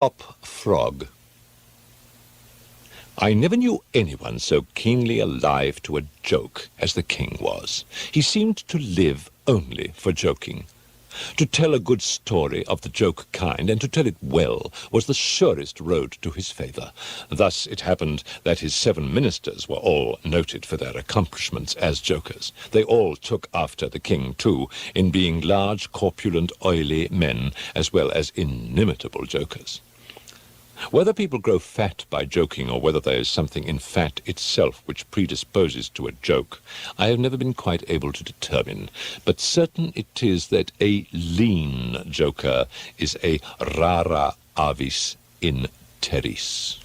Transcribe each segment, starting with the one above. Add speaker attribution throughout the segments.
Speaker 1: Hop Frog. I never knew anyone so keenly alive to a joke as the king was. He seemed to live only for joking. To tell a good story of the joke kind, and to tell it well, was the surest road to his favour. Thus it happened that his 7 ministers were all noted for their accomplishments as jokers. They all took after the king, too, in being large, corpulent, oily men, as well as inimitable jokers. Whether people grow fat by joking, or whether there is something in fat itself which predisposes to a joke, I have never been quite able to determine, but certain it is that a lean joker is a rara avis in terris.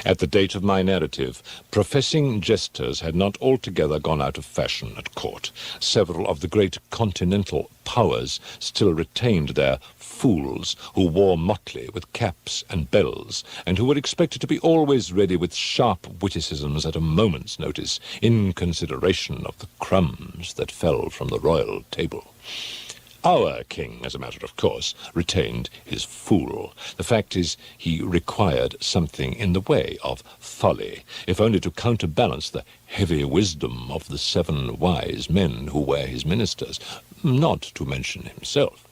Speaker 1: At the date of my narrative, professing jesters had not altogether gone out of fashion at court. Several of the great continental powers still retained their fools, who wore motley with caps and bells, and who were expected to be always ready with sharp witticisms at a moment's notice, in consideration of the crumbs that fell from the royal table. Our king, as a matter of course, retained his fool. The fact is, he required something in the way of folly, if only to counterbalance the heavy wisdom of the 7 wise men who were his ministers, not to mention himself.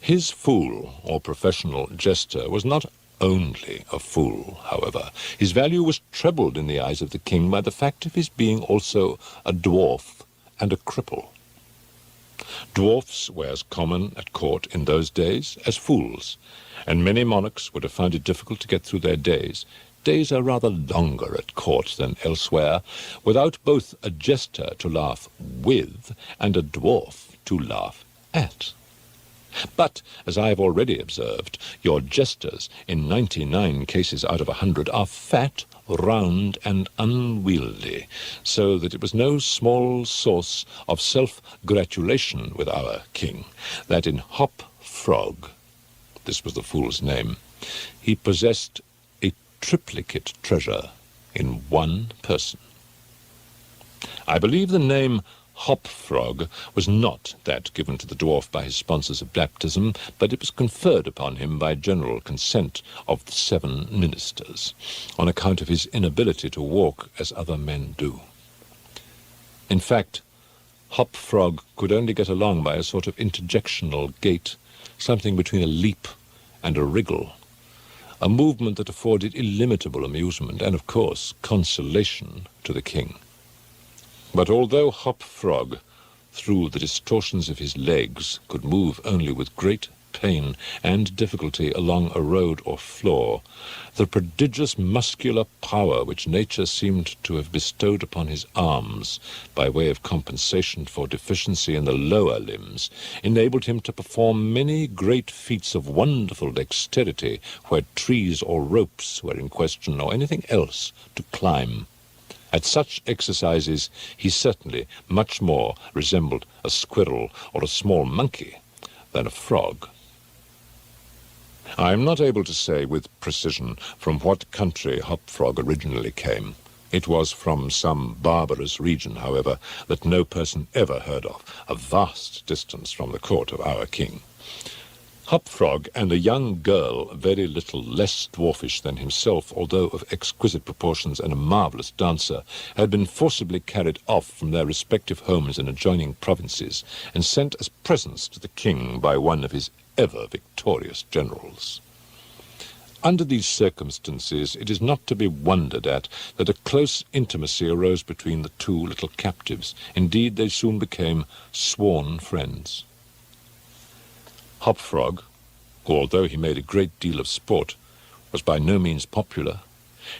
Speaker 1: His fool, or professional jester, was not only a fool, however. His value was trebled in the eyes of the king by the fact of his being also a dwarf and a cripple. Dwarfs were as common at court in those days as fools, and many monarchs would have found it difficult to get through their days. Days are rather longer at court than elsewhere, without both a jester to laugh with and a dwarf to laugh at. But, as I have already observed, your jesters, in 99 cases out of 100, are fat, round, and unwieldy, so that it was no small source of self-gratulation with our king that in Hop Frog, this was the fool's name, he possessed a triplicate treasure in one person. I believe the name Hop Frog was not that given to the dwarf by his sponsors of baptism, but it was conferred upon him by general consent of the 7 ministers, on account of his inability to walk as other men do. In fact, Hop Frog could only get along by a sort of interjectional gait, something between a leap and a wriggle, a movement that afforded illimitable amusement and, of course, consolation to the king. But although Hop Frog, through the distortions of his legs, could move only with great pain and difficulty along a road or floor, the prodigious muscular power which nature seemed to have bestowed upon his arms, by way of compensation for deficiency in the lower limbs, enabled him to perform many great feats of wonderful dexterity where trees or ropes were in question, or anything else to climb. At such exercises he certainly much more resembled a squirrel or a small monkey than a frog. I am not able to say with precision from what country Hop Frog originally came. It was from some barbarous region, however, that no person ever heard of, a vast distance from the court of our king. Hop Frog and a young girl, very little less dwarfish than himself, although of exquisite proportions and a marvellous dancer, had been forcibly carried off from their respective homes in adjoining provinces and sent as presents to the king by one of his ever-victorious generals. Under these circumstances, it is not to be wondered at that a close intimacy arose between the 2 little captives. Indeed, they soon became sworn friends. Hop Frog, who, although he made a great deal of sport, was by no means popular,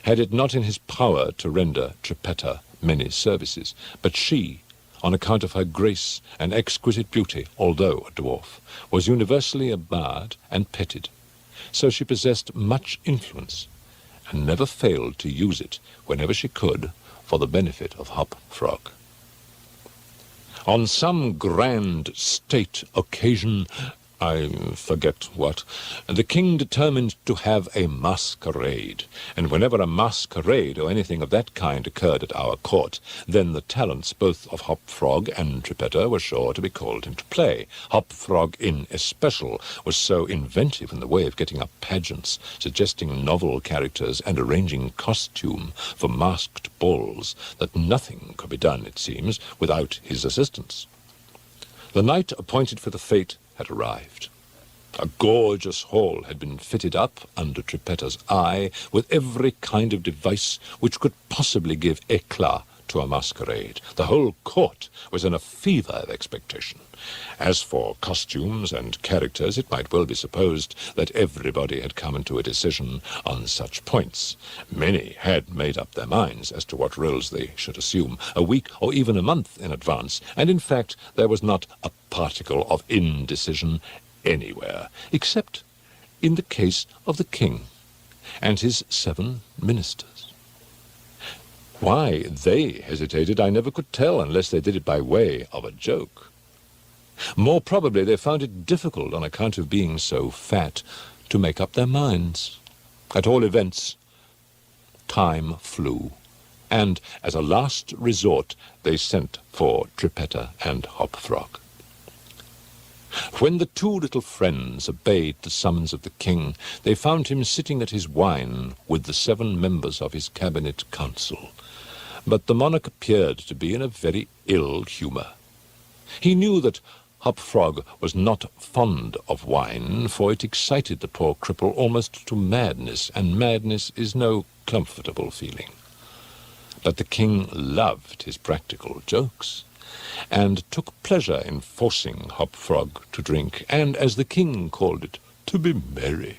Speaker 1: had it not in his power to render Trippetta many services, but she, on account of her grace and exquisite beauty, although a dwarf, was universally admired and petted, so she possessed much influence, and never failed to use it whenever she could for the benefit of Hop Frog. On some grand state occasion, I forget what. The king determined to have a masquerade, and whenever a masquerade or anything of that kind occurred at our court, then the talents both of Hop Frog and Trippetta were sure to be called into play. Hop Frog, in especial, was so inventive in the way of getting up pageants, suggesting novel characters, and arranging costume for masked balls, that nothing could be done, it seems, without his assistance. The night appointed for the fete had arrived. A gorgeous hall had been fitted up under Trippetta's eye with every kind of device which could possibly give éclat to a masquerade. The whole court was in a fever of expectation. As for costumes and characters, it might well be supposed that everybody had come into a decision on such points. Many had made up their minds as to what roles they should assume, a week or even a month in advance, and in fact there was not a particle of indecision anywhere, except in the case of the king and his 7 ministers. Why they hesitated I never could tell, unless they did it by way of a joke. More probably they found it difficult, on account of being so fat, to make up their minds. At all events, time flew, and as a last resort they sent for Trippetta and Hop Frog. When the 2 little friends obeyed the summons of the king, they found him sitting at his wine with the 7 members of his cabinet council. But the monarch appeared to be in a very ill humour. He knew that Hop Frog was not fond of wine, for it excited the poor cripple almost to madness, and madness is no comfortable feeling. But the king loved his practical jokes, and took pleasure in forcing Hop Frog to drink, and, as the king called it, to be merry.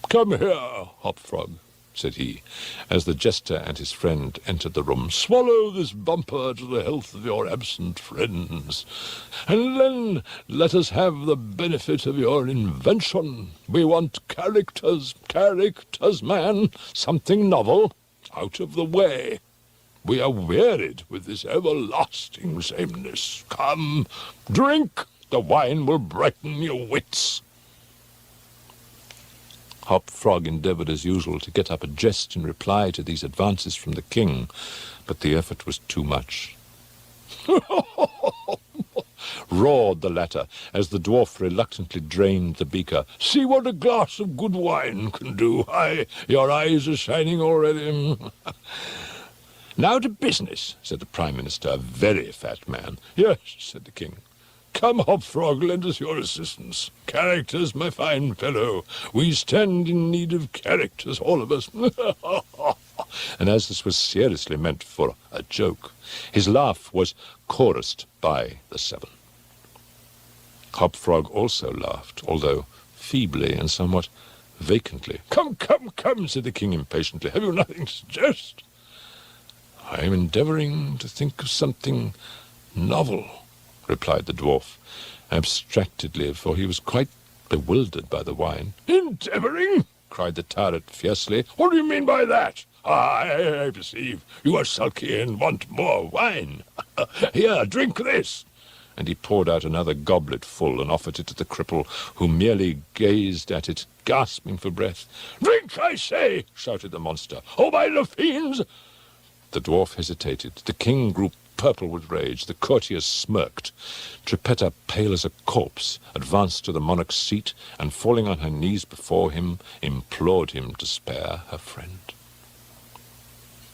Speaker 1: "Come here, Hop Frog," said he, as the jester and his friend entered the room. "Swallow this bumper to the health of your absent friends, and then let us have the benefit of your invention. We want characters, man, something novel, out of the way. We are wearied with this everlasting sameness. Come, drink, the wine will brighten your wits." Hop Frog endeavoured as usual to get up a jest in reply to these advances from the king, but the effort was too much. Roared the latter, as the dwarf reluctantly drained the beaker. "See what a glass of good wine can do. Aye, your eyes are shining already." "Now to business," said the Prime Minister, a very fat man. "Yes," said the king. "Come, Hop Frog, lend us your assistance. Characters, my fine fellow. We stand in need of characters, all of us." And as this was seriously meant for a joke, his laugh was chorused by the 7. Hop Frog also laughed, although feebly and somewhat vacantly. Come, said the king impatiently. "Have you nothing to suggest?" "I am endeavouring to think of something novel," replied the dwarf, abstractedly, for he was quite bewildered by the wine. "Endeavouring?" cried the tyrant fiercely. "What do you mean by that? I perceive you are sulky and want more wine. Here, drink this." And he poured out another goblet full and offered it to the cripple, who merely gazed at it, gasping for breath. "Drink, I say!" shouted the monster. "Oh, by the fiends!" The dwarf hesitated. The king grew purple with rage. The courtiers smirked. Trippetta, pale as a corpse, advanced to the monarch's seat, and falling on her knees before him, implored him to spare her friend.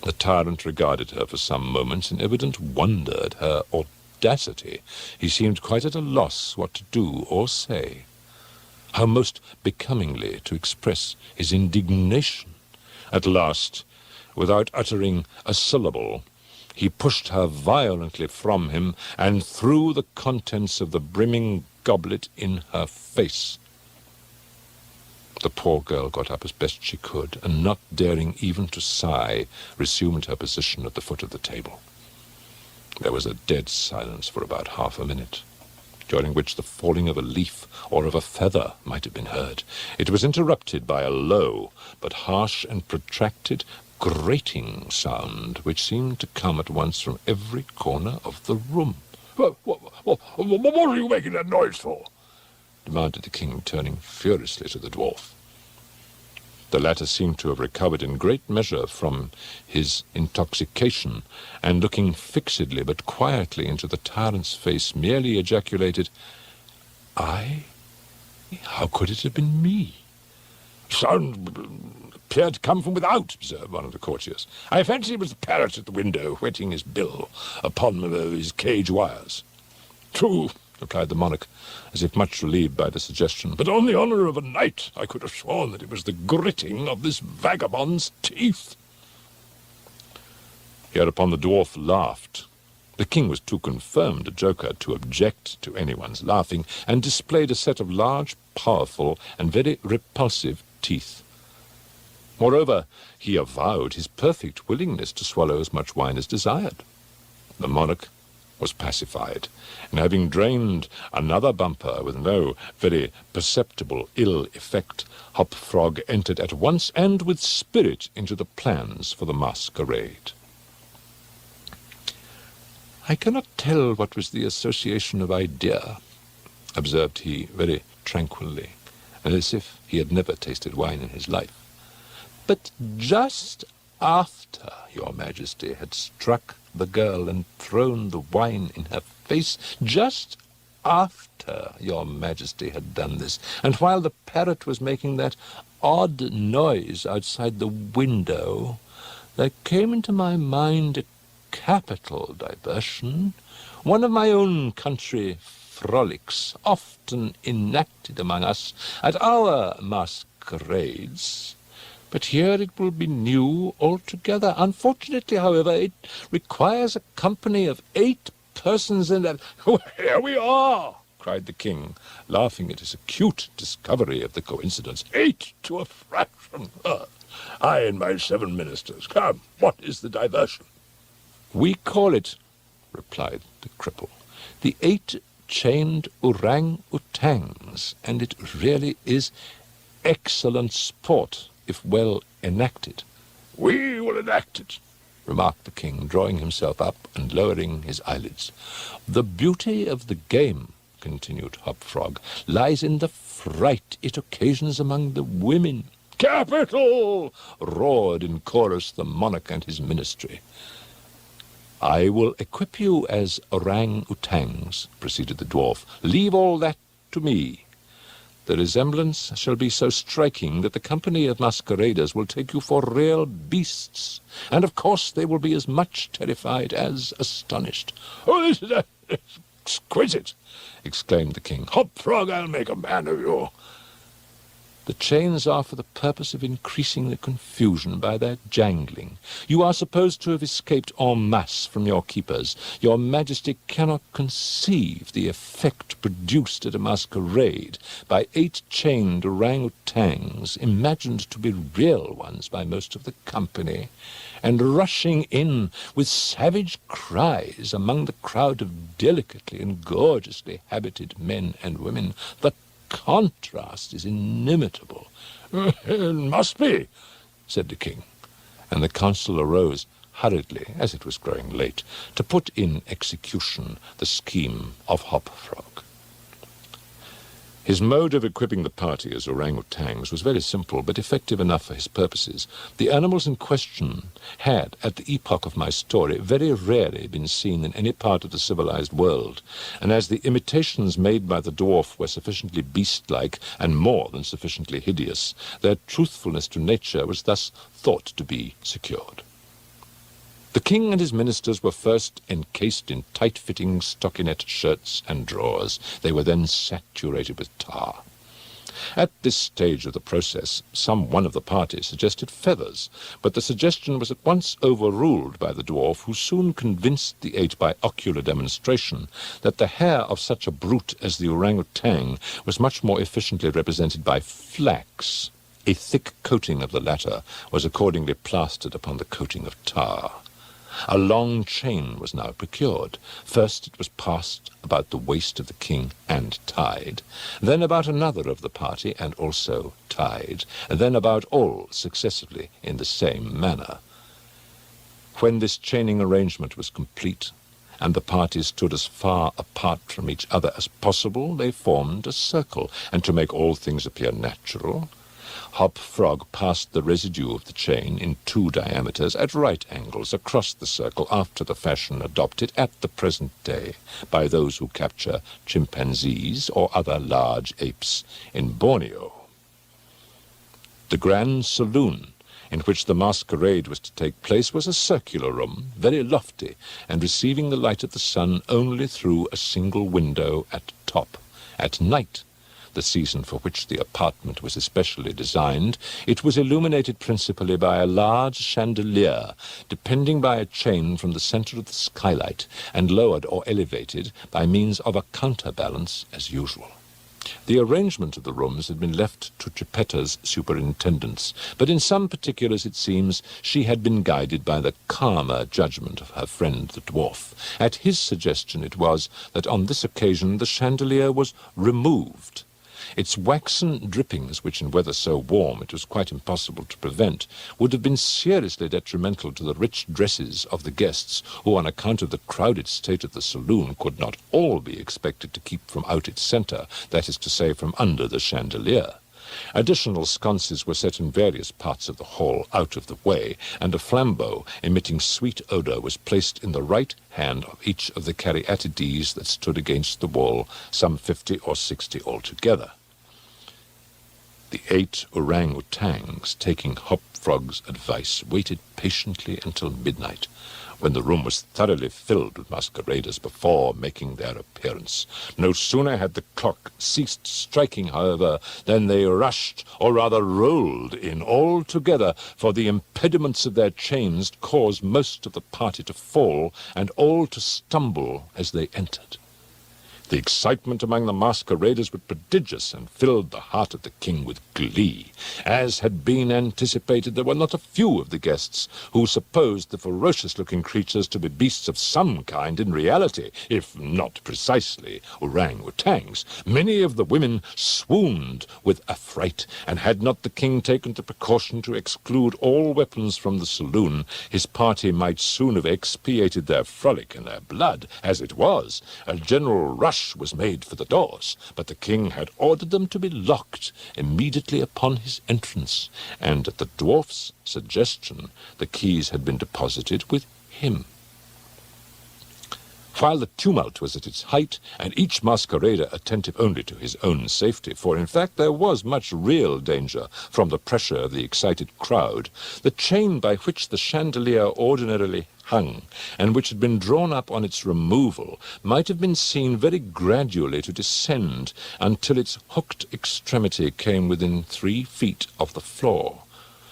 Speaker 1: The tyrant regarded her for some moments in evident wonder at her audacity. He seemed quite at a loss what to do or say, how most becomingly to express his indignation. At last, without uttering a syllable, he pushed her violently from him and threw the contents of the brimming goblet in her face. The poor girl got up as best she could, and not daring even to sigh, resumed her position at the foot of the table. There was a dead silence for about half a minute, during which the falling of a leaf or of a feather might have been heard. It was interrupted by a low, but harsh and protracted, grating sound, which seemed to come at once from every corner of the room. What are you making that noise for?" demanded the king, turning furiously to the dwarf. The latter seemed to have recovered in great measure from his intoxication, and looking fixedly but quietly into the tyrant's face, merely ejaculated, "I? How could it have been me?" "Sound appeared to come from without," observed one of the courtiers. "I fancy it was the parrot at the window, whetting his bill upon his cage wires." "True," replied the monarch, as if much relieved by the suggestion, "but on the honour of a knight, I could have sworn that it was the gritting of this vagabond's teeth." Hereupon the dwarf laughed. The king was too confirmed a joker to object to anyone's laughing, and displayed a set of large, powerful, and very repulsive teeth. Moreover, he avowed his perfect willingness to swallow as much wine as desired. The monarch was pacified, and having drained another bumper with no very perceptible ill effect, Hop-Frog entered at once and with spirit into the plans for the masquerade. "I cannot tell what was the association of idea," observed he very tranquilly, and as if he had never tasted wine in his life. "But just after your Majesty had struck the girl and thrown the wine in her face, just after your Majesty had done this, and while the parrot was making that odd noise outside the window, there came into my mind a capital diversion, one of my own country frolics, often enacted among us at our masquerades. But here it will be new altogether. Unfortunately, however, it requires a company of 8 persons, and "Here we are!" cried the king, laughing at his acute discovery of the coincidence. 8 to a fraction! I and my 7 ministers. Come, what is the diversion? "We call it," replied the cripple, "the 8 chained orang-utangs, and it really is excellent sport, if well enacted." "We will enact it," remarked the king, drawing himself up and lowering his eyelids. "The beauty of the game," continued Hop-Frog, "lies in the fright it occasions among the women." "Capital!" roared in chorus the monarch and his ministry. "I will equip you as orang-utangs," proceeded the dwarf. "Leave all that to me. The resemblance shall be so striking that the company of masqueraders will take you for real beasts, and of course they will be as much terrified as astonished." "Oh, this is exquisite!" exclaimed the king. "Hop-Frog, I'll make a man of you." "The chains are for the purpose of increasing the confusion by their jangling. You are supposed to have escaped en masse from your keepers. Your Majesty cannot conceive the effect produced at a masquerade by 8 chained orang-utangs, imagined to be real ones by most of the company, and rushing in with savage cries among the crowd of delicately and gorgeously habited men and women. The contrast is inimitable." "It must be," said the king, and the council arose hurriedly, as it was growing late, to put in execution the scheme of Hop-Frog. His mode of equipping the party as orang-utangs was very simple, but effective enough for his purposes. The animals in question had, at the epoch of my story, very rarely been seen in any part of the civilized world, and as the imitations made by the dwarf were sufficiently beast-like and more than sufficiently hideous, their truthfulness to nature was thus thought to be secured. The king and his ministers were first encased in tight-fitting stockinette shirts and drawers. They were then saturated with tar. At this stage of the process, some one of the party suggested feathers, but the suggestion was at once overruled by the dwarf, who soon convinced the 8 by ocular demonstration that the hair of such a brute as the orang-utang was much more efficiently represented by flax. A thick coating of the latter was accordingly plastered upon the coating of tar. A long chain was now procured. First it was passed about the waist of the king and tied, then about another of the party and also tied, and then about all successively in the same manner. When this chaining arrangement was complete, and the parties stood as far apart from each other as possible, they formed a circle, and to make all things appear natural, Hop Frog passed the residue of the chain in 2 diameters at right angles across the circle after the fashion adopted at the present day by those who capture chimpanzees or other large apes in Borneo. The grand saloon in which the masquerade was to take place was a circular room, very lofty, and receiving the light of the sun only through a single window at top. At night, the season for which the apartment was especially designed, it was illuminated principally by a large chandelier, depending by a chain from the center of the skylight, and lowered or elevated by means of a counterbalance as usual. The arrangement of the rooms had been left to Geppetta's superintendence, but in some particulars, it seems, she had been guided by the calmer judgment of her friend the dwarf. At his suggestion it was that on this occasion the chandelier was removed. Its waxen drippings, which in weather so warm it was quite impossible to prevent, would have been seriously detrimental to the rich dresses of the guests, who, on account of the crowded state of the saloon, could not all be expected to keep from out its centre, that is to say, from under the chandelier. Additional sconces were set in various parts of the hall out of the way, and a flambeau emitting sweet odour was placed in the right hand of each of the caryatides that stood against the wall, some 50 or 60 altogether. The 8 orang-outangs, taking Hop Frog's advice, waited patiently until midnight, when the room was thoroughly filled with masqueraders before making their appearance. No sooner had the clock ceased striking, however, than they rushed, or rather rolled in all together, for the impediments of their chains caused most of the party to fall, and all to stumble as they entered. The excitement among the masqueraders was prodigious, and filled the heart of the king with glee. As had been anticipated, there were not a few of the guests who supposed the ferocious-looking creatures to be beasts of some kind in reality, if not precisely orang-outangs. Many of the women swooned with affright, and had not the king taken the precaution to exclude all weapons from the saloon, his party might soon have expiated their frolic in their blood. As it was, a general rush was made for the doors, but the king had ordered them to be locked immediately upon his entrance, and at the dwarf's suggestion the keys had been deposited with him. While the tumult was at its height, and each masquerader attentive only to his own safety, for in fact there was much real danger from the pressure of the excited crowd, the chain by which the chandelier ordinarily hung, and which had been drawn up on its removal, might have been seen very gradually to descend until its hooked extremity came within 3 feet of the floor.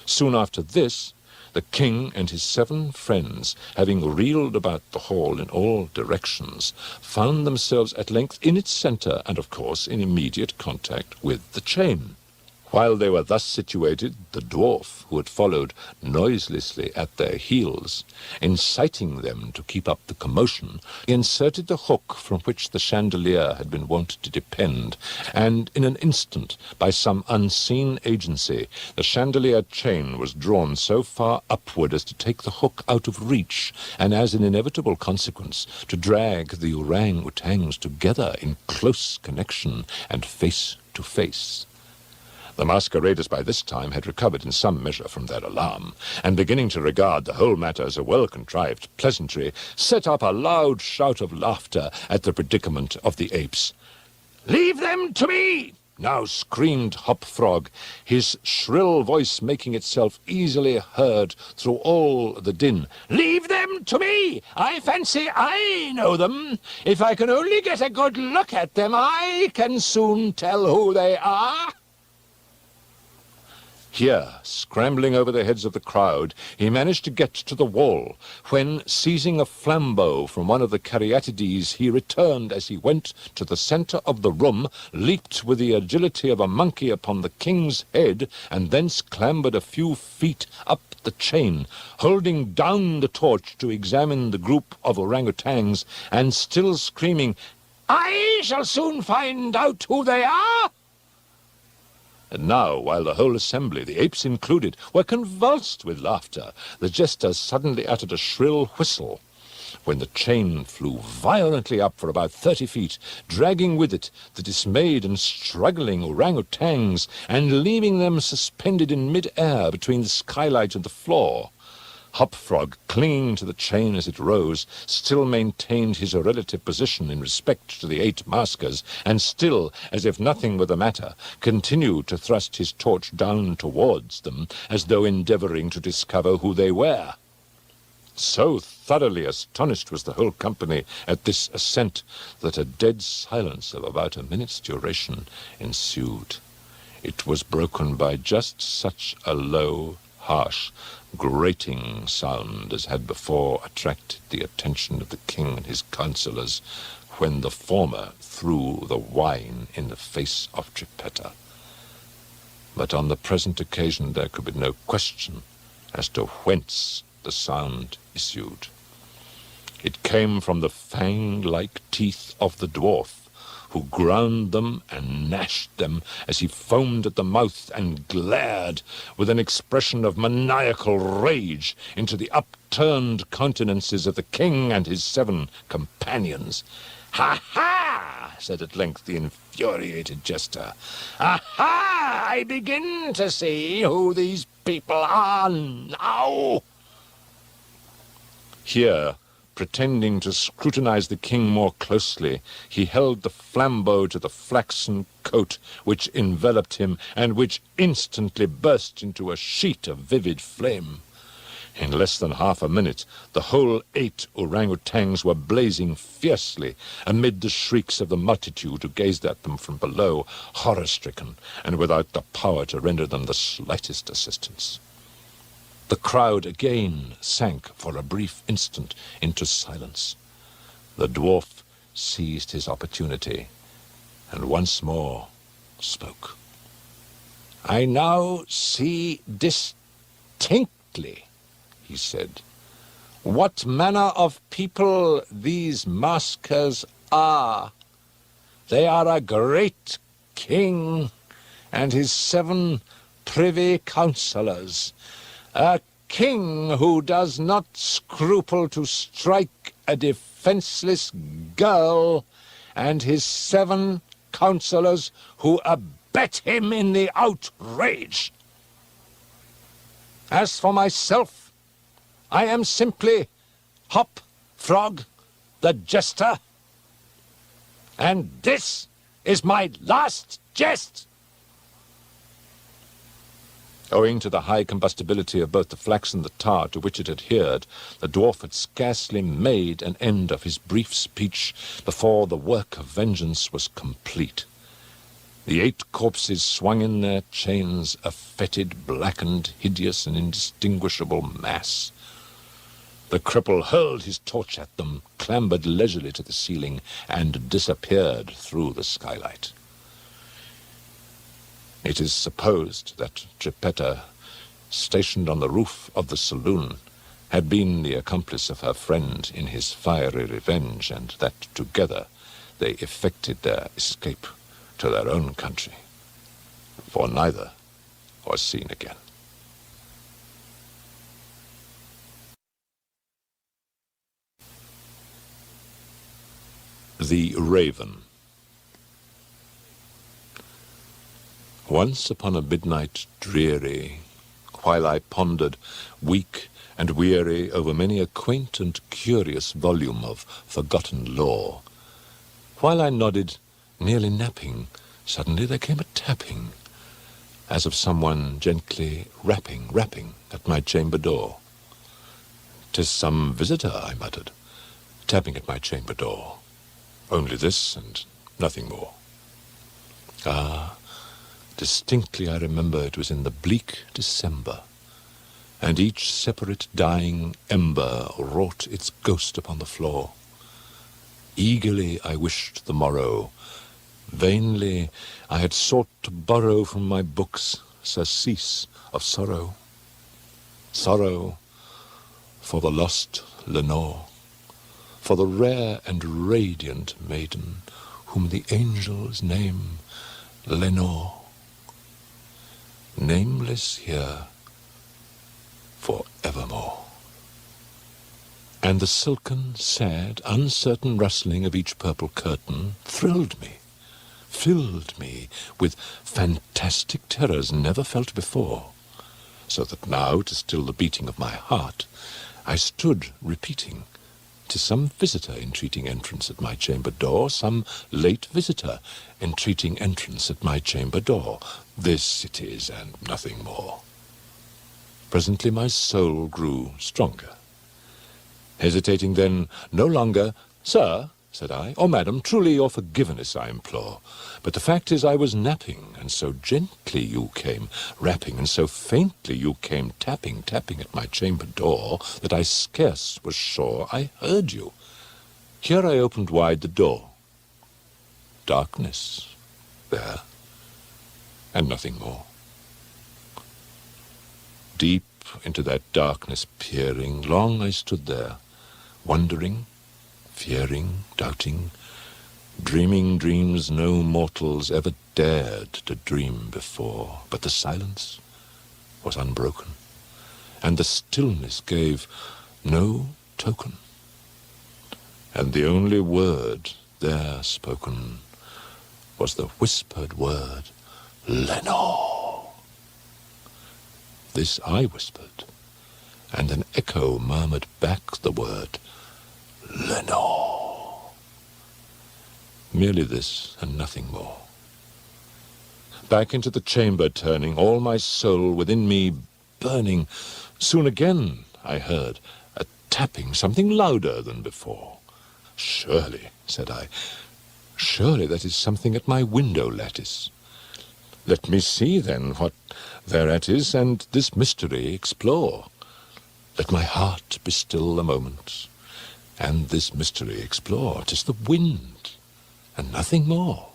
Speaker 1: Soon after this, the king and his 7 friends, having reeled about the hall in all directions, found themselves at length in its centre, and of course in immediate contact with the chain. While they were thus situated, the dwarf, who had followed noiselessly at their heels, inciting them to keep up the commotion, inserted the hook from which the chandelier had been wont to depend, and in an instant, by some unseen agency, the chandelier chain was drawn so far upward as to take the hook out of reach, and as an inevitable consequence, to drag the orang-outangs together in close connection and face to face. The masqueraders by this time had recovered in some measure from their alarm, and beginning to regard the whole matter as a well-contrived pleasantry, set up a loud shout of laughter at the predicament of the apes. "Leave them to me!" now screamed Hop Frog, his shrill voice making itself easily heard through all the din. "Leave them to me! I fancy I know them. If I can only get a good look at them, I can soon tell who they are." Here, scrambling over the heads of the crowd, he managed to get to the wall, when, seizing a flambeau from one of the caryatides, he returned as he went to the centre of the room, leaped with the agility of a monkey upon the king's head, and thence clambered a few feet up the chain, holding down the torch to examine the group of orang-outangs, and still screaming, "I shall soon find out who they are!" And now, while the whole assembly, the apes included, were convulsed with laughter, the jesters suddenly uttered a shrill whistle, when the chain flew violently up for about 30 feet, dragging with it the dismayed and struggling orangutans and leaving them suspended in mid-air between the skylight and the floor. Hopfrog, clinging to the chain as it rose, still maintained his relative position in respect to the 8 maskers, and still, as if nothing were the matter, continued to thrust his torch down towards them, as though endeavouring to discover who they were. So thoroughly astonished was the whole company at this ascent that a dead silence of about a minute's duration ensued. It was broken by just such a low, harsh, grating sound as had before attracted the attention of the king and his councillors when the former threw the wine in the face of Geppetto. But on the present occasion there could be no question as to whence the sound issued. It came from the fang-like teeth of the dwarf, who ground them and gnashed them as he foamed at the mouth and glared with an expression of maniacal rage into the upturned countenances of the king and his 7 companions. "Ha ha!" said at length the infuriated jester. "Aha! I begin to see who these people are now." Here, pretending to scrutinize the king more closely, he held the flambeau to the flaxen coat which enveloped him, and which instantly burst into a sheet of vivid flame. In less than half a minute, the whole 8 orangutans were blazing fiercely amid the shrieks of the multitude who gazed at them from below, horror-stricken, and without the power to render them the slightest assistance. The crowd again sank for a brief instant into silence. The dwarf seized his opportunity and once more spoke. "I now see distinctly," he said, "what manner of people these maskers are. They are a great king and his 7 privy councillors, a king who does not scruple to strike a defenseless girl, and his 7 councillors who abet him in the outrage. As for myself, I am simply Hopfrog the jester, and this is my last jest." Owing to the high combustibility of both the flax and the tar to which it adhered, the dwarf had scarcely made an end of his brief speech before the work of vengeance was complete. The 8 corpses swung in their chains, a fetid, blackened, hideous, and indistinguishable mass. The cripple hurled his torch at them, clambered leisurely to the ceiling, and disappeared through the skylight. It is supposed that Geppetto, stationed on the roof of the saloon, had been the accomplice of her friend in his fiery revenge, and that together they effected their escape to their own country, for neither was seen again. The Raven. Once upon a midnight dreary, while I pondered, weak and weary, over many a quaint and curious volume of forgotten lore, while I nodded, nearly napping, suddenly there came a tapping, as of someone gently rapping at my chamber door. "'Tis some visitor," I muttered, tapping at my chamber door. Only this and nothing more. Ah, distinctly I remember it was in the bleak December, and each separate dying ember wrought its ghost upon the floor. Eagerly I wished the morrow. Vainly I had sought to borrow from my books surcease of sorrow. Sorrow for the lost Lenore, for the rare and radiant maiden whom the angels name Lenore, nameless here for evermore. and the silken, sad, uncertain rustling of each purple curtain thrilled me, filled me with fantastic terrors never felt before, so that now, to still the beating of my heart, I stood repeating, "'Tis some visitor entreating entrance at my chamber door, some late visitor entreating entrance at my chamber door. This it is, and nothing more." Presently my soul grew stronger. Hesitating then no longer, "Sir," said I, "or madam, truly your forgiveness I implore. But the fact is I was napping, and so gently you came rapping, and so faintly you came tapping at my chamber door, that I scarce was sure I heard you. Here I opened wide the door. Darkness there, and nothing more. Deep into that darkness peering, long I stood there, wondering, fearing, doubting, dreaming dreams no mortals ever dared to dream before. But the silence was unbroken, and the stillness gave no token, and the only word there spoken was the whispered word, "Lenore." This I whispered, and an echo murmured back the word, "Lenore." Merely this, and nothing more. Back into the chamber turning, all my soul within me burning, soon again I heard a tapping, something louder than before. "Surely," said I, "surely that is something at my window lattice. Let me see, then, what thereat is, and this mystery explore. Let my heart be still a moment, and this mystery explore. 'Tis the wind, and nothing more."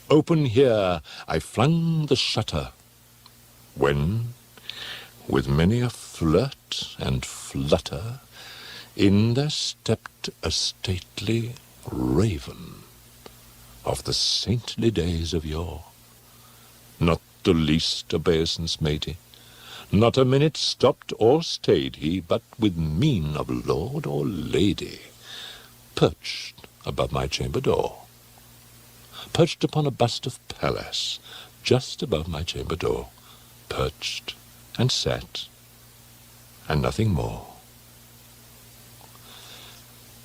Speaker 1: Open here I flung the shutter, when, with many a flirt and flutter, in there stepped a stately raven of the saintly days of yore. Not the least obeisance made he, not a minute stopped or stayed he, but with mien of lord or lady, perched above my chamber door, perched upon a bust of Pallas, just above my chamber door, perched and sat, and nothing more.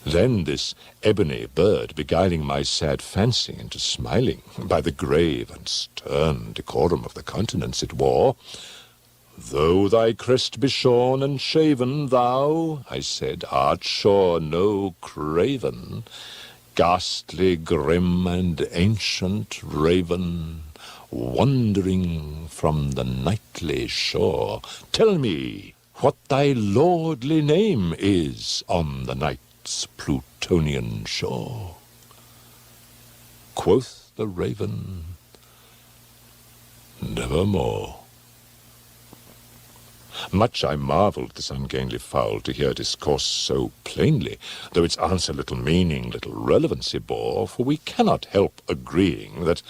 Speaker 1: Then this ebony bird, beguiling my sad fancy into smiling, by the grave and stern decorum of the countenance it wore, "Though thy crest be shorn and shaven, thou," I said, "art sure no craven, ghastly, grim, and ancient raven, wandering from the nightly shore. Tell me what thy lordly name is on the night's Plutonian shore." Quoth the raven, "Nevermore." Much I marvelled this ungainly fowl to hear discourse so plainly, though its answer little meaning, little relevancy bore, for we cannot help agreeing that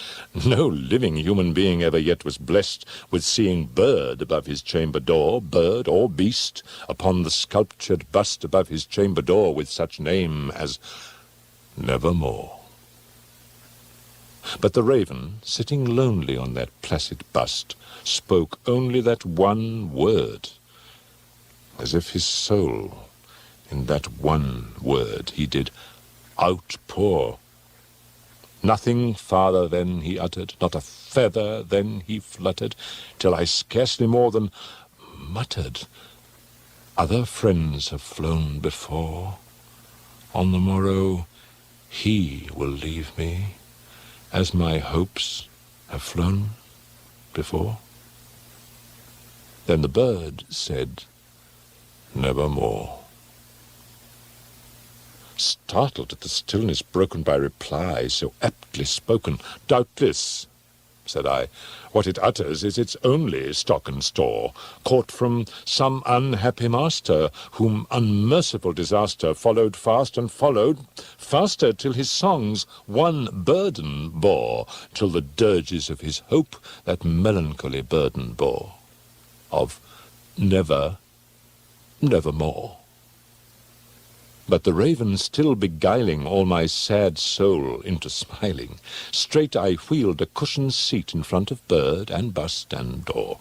Speaker 1: no living human being ever yet was blessed with seeing bird above his chamber door, bird or beast, upon the sculptured bust above his chamber door with such name as Nevermore. But the raven, sitting lonely on that placid bust, spoke only that one word, as if his soul, in that one word, he did outpour. Nothing farther then he uttered, not a feather then he fluttered, till I scarcely more than muttered, "Other friends have flown before. On the morrow he will leave me, as my hopes have flown before." Then the bird said, "Nevermore." Startled at the stillness broken by reply so aptly spoken, "Doubtless," said I, "what it utters is its only stock and store, caught from some unhappy master, whom unmerciful disaster followed fast and followed faster, till his songs one burden bore, till the dirges of his hope that melancholy burden bore, of nevermore." But the raven still beguiling all my sad soul into smiling, straight I wheeled a cushioned seat in front of bird and bust and door.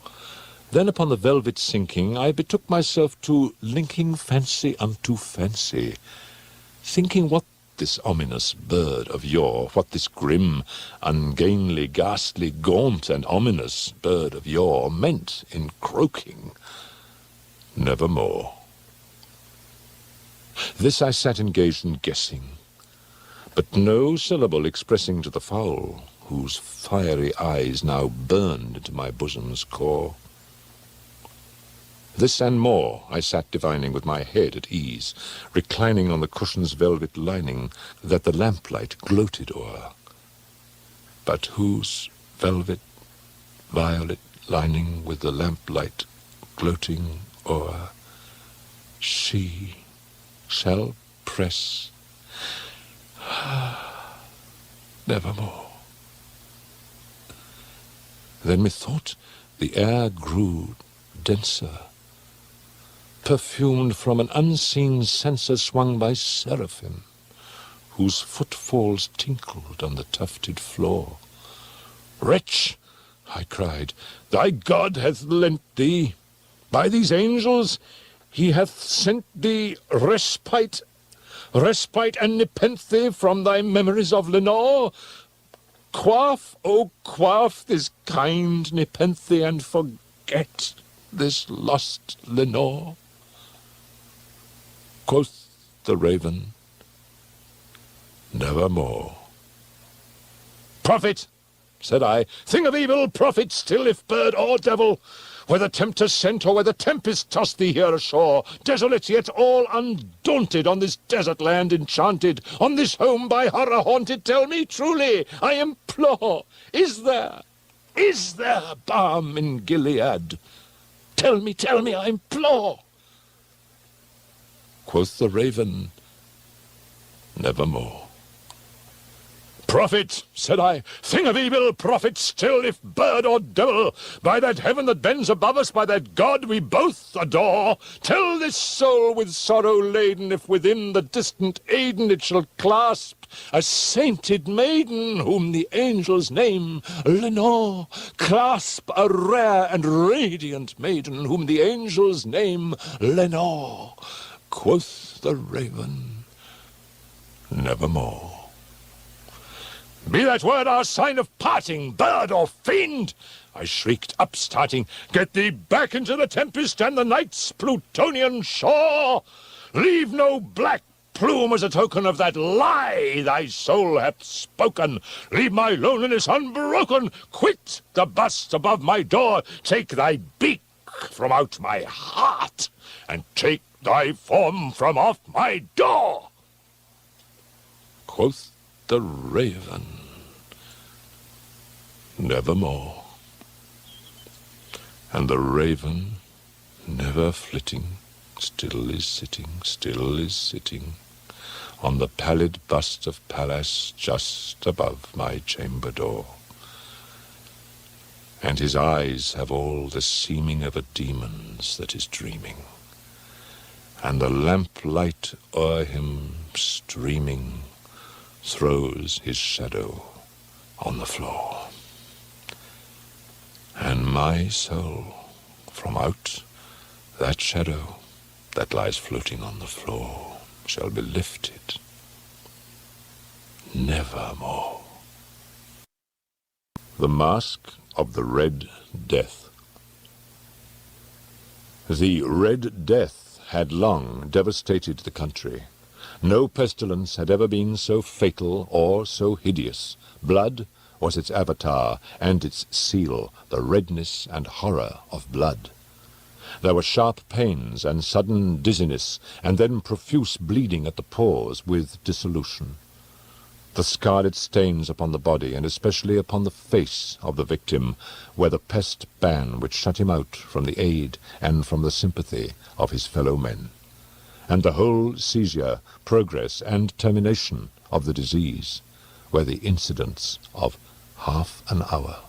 Speaker 1: Then upon the velvet sinking, I betook myself to linking fancy unto fancy, thinking what this ominous bird of yore, what this grim, ungainly, ghastly, gaunt, and ominous bird of yore meant in croaking, nevermore. This I sat engaged in guessing, but no syllable expressing to the fowl, whose fiery eyes now burned into my bosom's core. This and more I sat divining with my head at ease, reclining on the cushion's velvet lining that the lamplight gloated o'er. But whose velvet, violet lining with the lamplight gloating o'er, she shall press nevermore. Then methought the air grew denser, perfumed from an unseen censer swung by seraphim, whose footfalls tinkled on the tufted floor. "Wretch," I cried, "thy God hath lent thee, by these angels he hath sent thee respite and nepenthe from thy memories of Lenore. Quaff, oh quaff this kind nepenthe, and forget this lost Lenore." Quoth the raven, "Nevermore." "Prophet," said I, "thing of evil, prophet still, if bird or devil, whether tempter sent or whether tempest tossed thee here ashore, desolate yet all undaunted, on this desert land enchanted, on this home by horror haunted, tell me truly, I implore, is there balm in Gilead? Tell me, I implore." Quoth the raven, "Nevermore." "Prophet," said I, "thing of evil, prophet still, if bird or devil, by that heaven that bends above us, by that God we both adore, tell this soul with sorrow laden, if within the distant Aiden it shall clasp a sainted maiden, whom the angels name Lenore, clasp a rare and radiant maiden, whom the angels name Lenore." Quoth the raven, "Nevermore." "Be that word our sign of parting, bird or fiend!" I shrieked, upstarting. "Get thee back into the tempest and the night's Plutonian shore! Leave no black plume as a token of that lie thy soul hath spoken. Leave my loneliness unbroken. Quit the bust above my door. Take thy beak from out my heart, and take thy form from off my door." Quoth the raven, "Nevermore." And the raven, never flitting, still is sitting, on the pallid bust of Pallas just above my chamber door. And his eyes have all the seeming of a demon's that is dreaming, and the lamplight o'er him streaming throws his shadow on the floor. And my soul, from out that shadow that lies floating on the floor, shall be lifted nevermore. The Mask of the Red Death. The Red Death had long devastated the country. No pestilence had ever been so fatal or so hideous. Blood was its avatar and its seal, the redness and horror of blood. There were sharp pains and sudden dizziness, and then profuse bleeding at the pores with dissolution. The scarlet stains upon the body, and especially upon the face of the victim, were the pest ban which shut him out from the aid and from the sympathy of his fellow men. And the whole seizure, progress, and termination of the disease were the incidents of half an hour.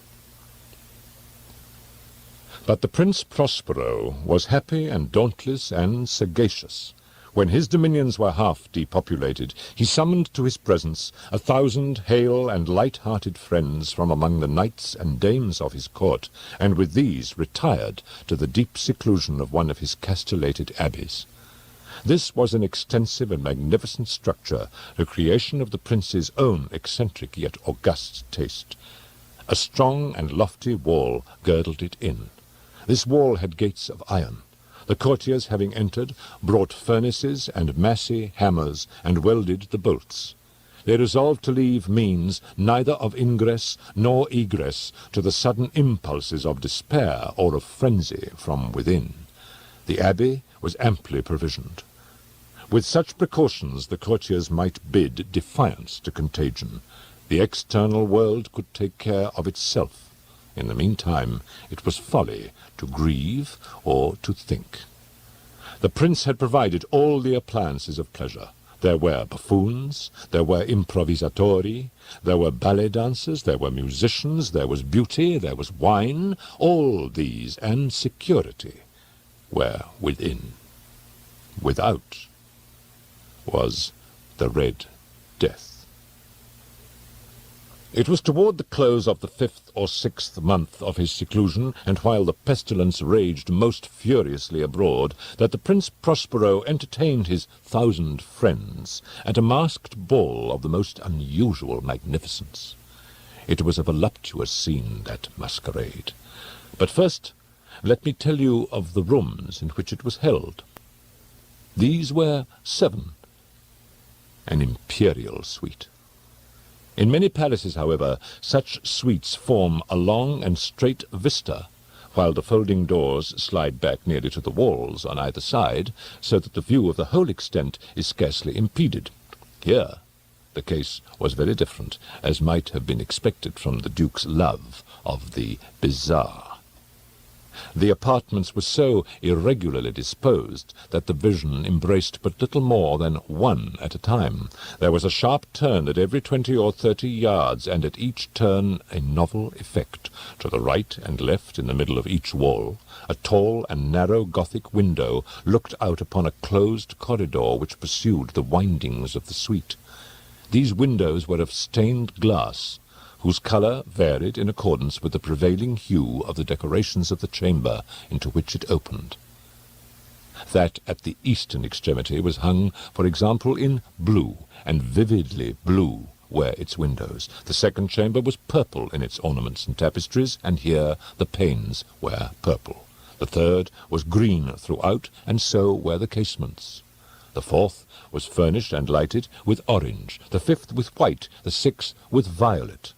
Speaker 1: But the Prince Prospero was happy and dauntless and sagacious. When his dominions were half depopulated, he summoned to his presence 1,000 hale and light-hearted friends from among the knights and dames of his court, and with these retired to the deep seclusion of one of his castellated abbeys. This was an extensive and magnificent structure, the creation of the prince's own eccentric yet august taste. A strong and lofty wall girdled it in. This wall had gates of iron. The courtiers, having entered, brought furnaces and massy hammers, and welded the bolts. They resolved to leave means neither of ingress nor egress to the sudden impulses of despair or of frenzy from within. The abbey was amply provisioned. With such precautions the courtiers might bid defiance to contagion. The external world could take care of itself. In the meantime, it was folly to grieve or to think. The prince had provided all the appliances of pleasure. There were buffoons, there were improvisatori, there were ballet dancers, there were musicians, there was beauty, there was wine. All these and security were within. Without was the Red Death. It was toward the close of the 5th or 6th month of his seclusion, and while the pestilence raged most furiously abroad, that the Prince Prospero entertained his 1,000 friends at a masked ball of the most unusual magnificence. It was a voluptuous scene, that masquerade. But first, let me tell you of the rooms in which it was held. These were 7, an imperial suite. In many palaces, however, such suites form a long and straight vista, while the folding doors slide back nearly to the walls on either side, so that the view of the whole extent is scarcely impeded. Here the case was very different, as might have been expected from the Duke's love of the bizarre. The apartments were so irregularly disposed that the vision embraced but little more than one at a time. There was a sharp turn at every 20 or 30 yards, and at each turn a novel effect. To the right and left, in the middle of each wall, a tall and narrow Gothic window looked out upon a closed corridor which pursued the windings of the suite. These windows were of stained glass, whose colour varied in accordance with the prevailing hue of the decorations of the chamber into which it opened. That at the eastern extremity was hung, for example, in blue, and vividly blue were its windows. The second chamber was purple in its ornaments and tapestries, and here the panes were purple. The third was green throughout, and so were the casements. The fourth was furnished and lighted with orange, the fifth with white, the sixth with violet.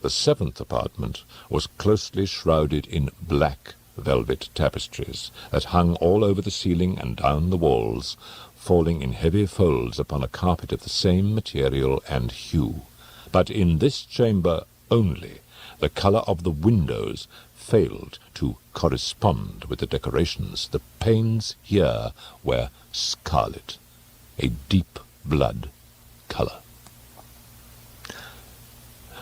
Speaker 1: The 7th apartment was closely shrouded in black velvet tapestries that hung all over the ceiling and down the walls, falling in heavy folds upon a carpet of the same material and hue. But in this chamber only the colour of the windows failed to correspond with the decorations. The panes here were scarlet, a deep blood colour.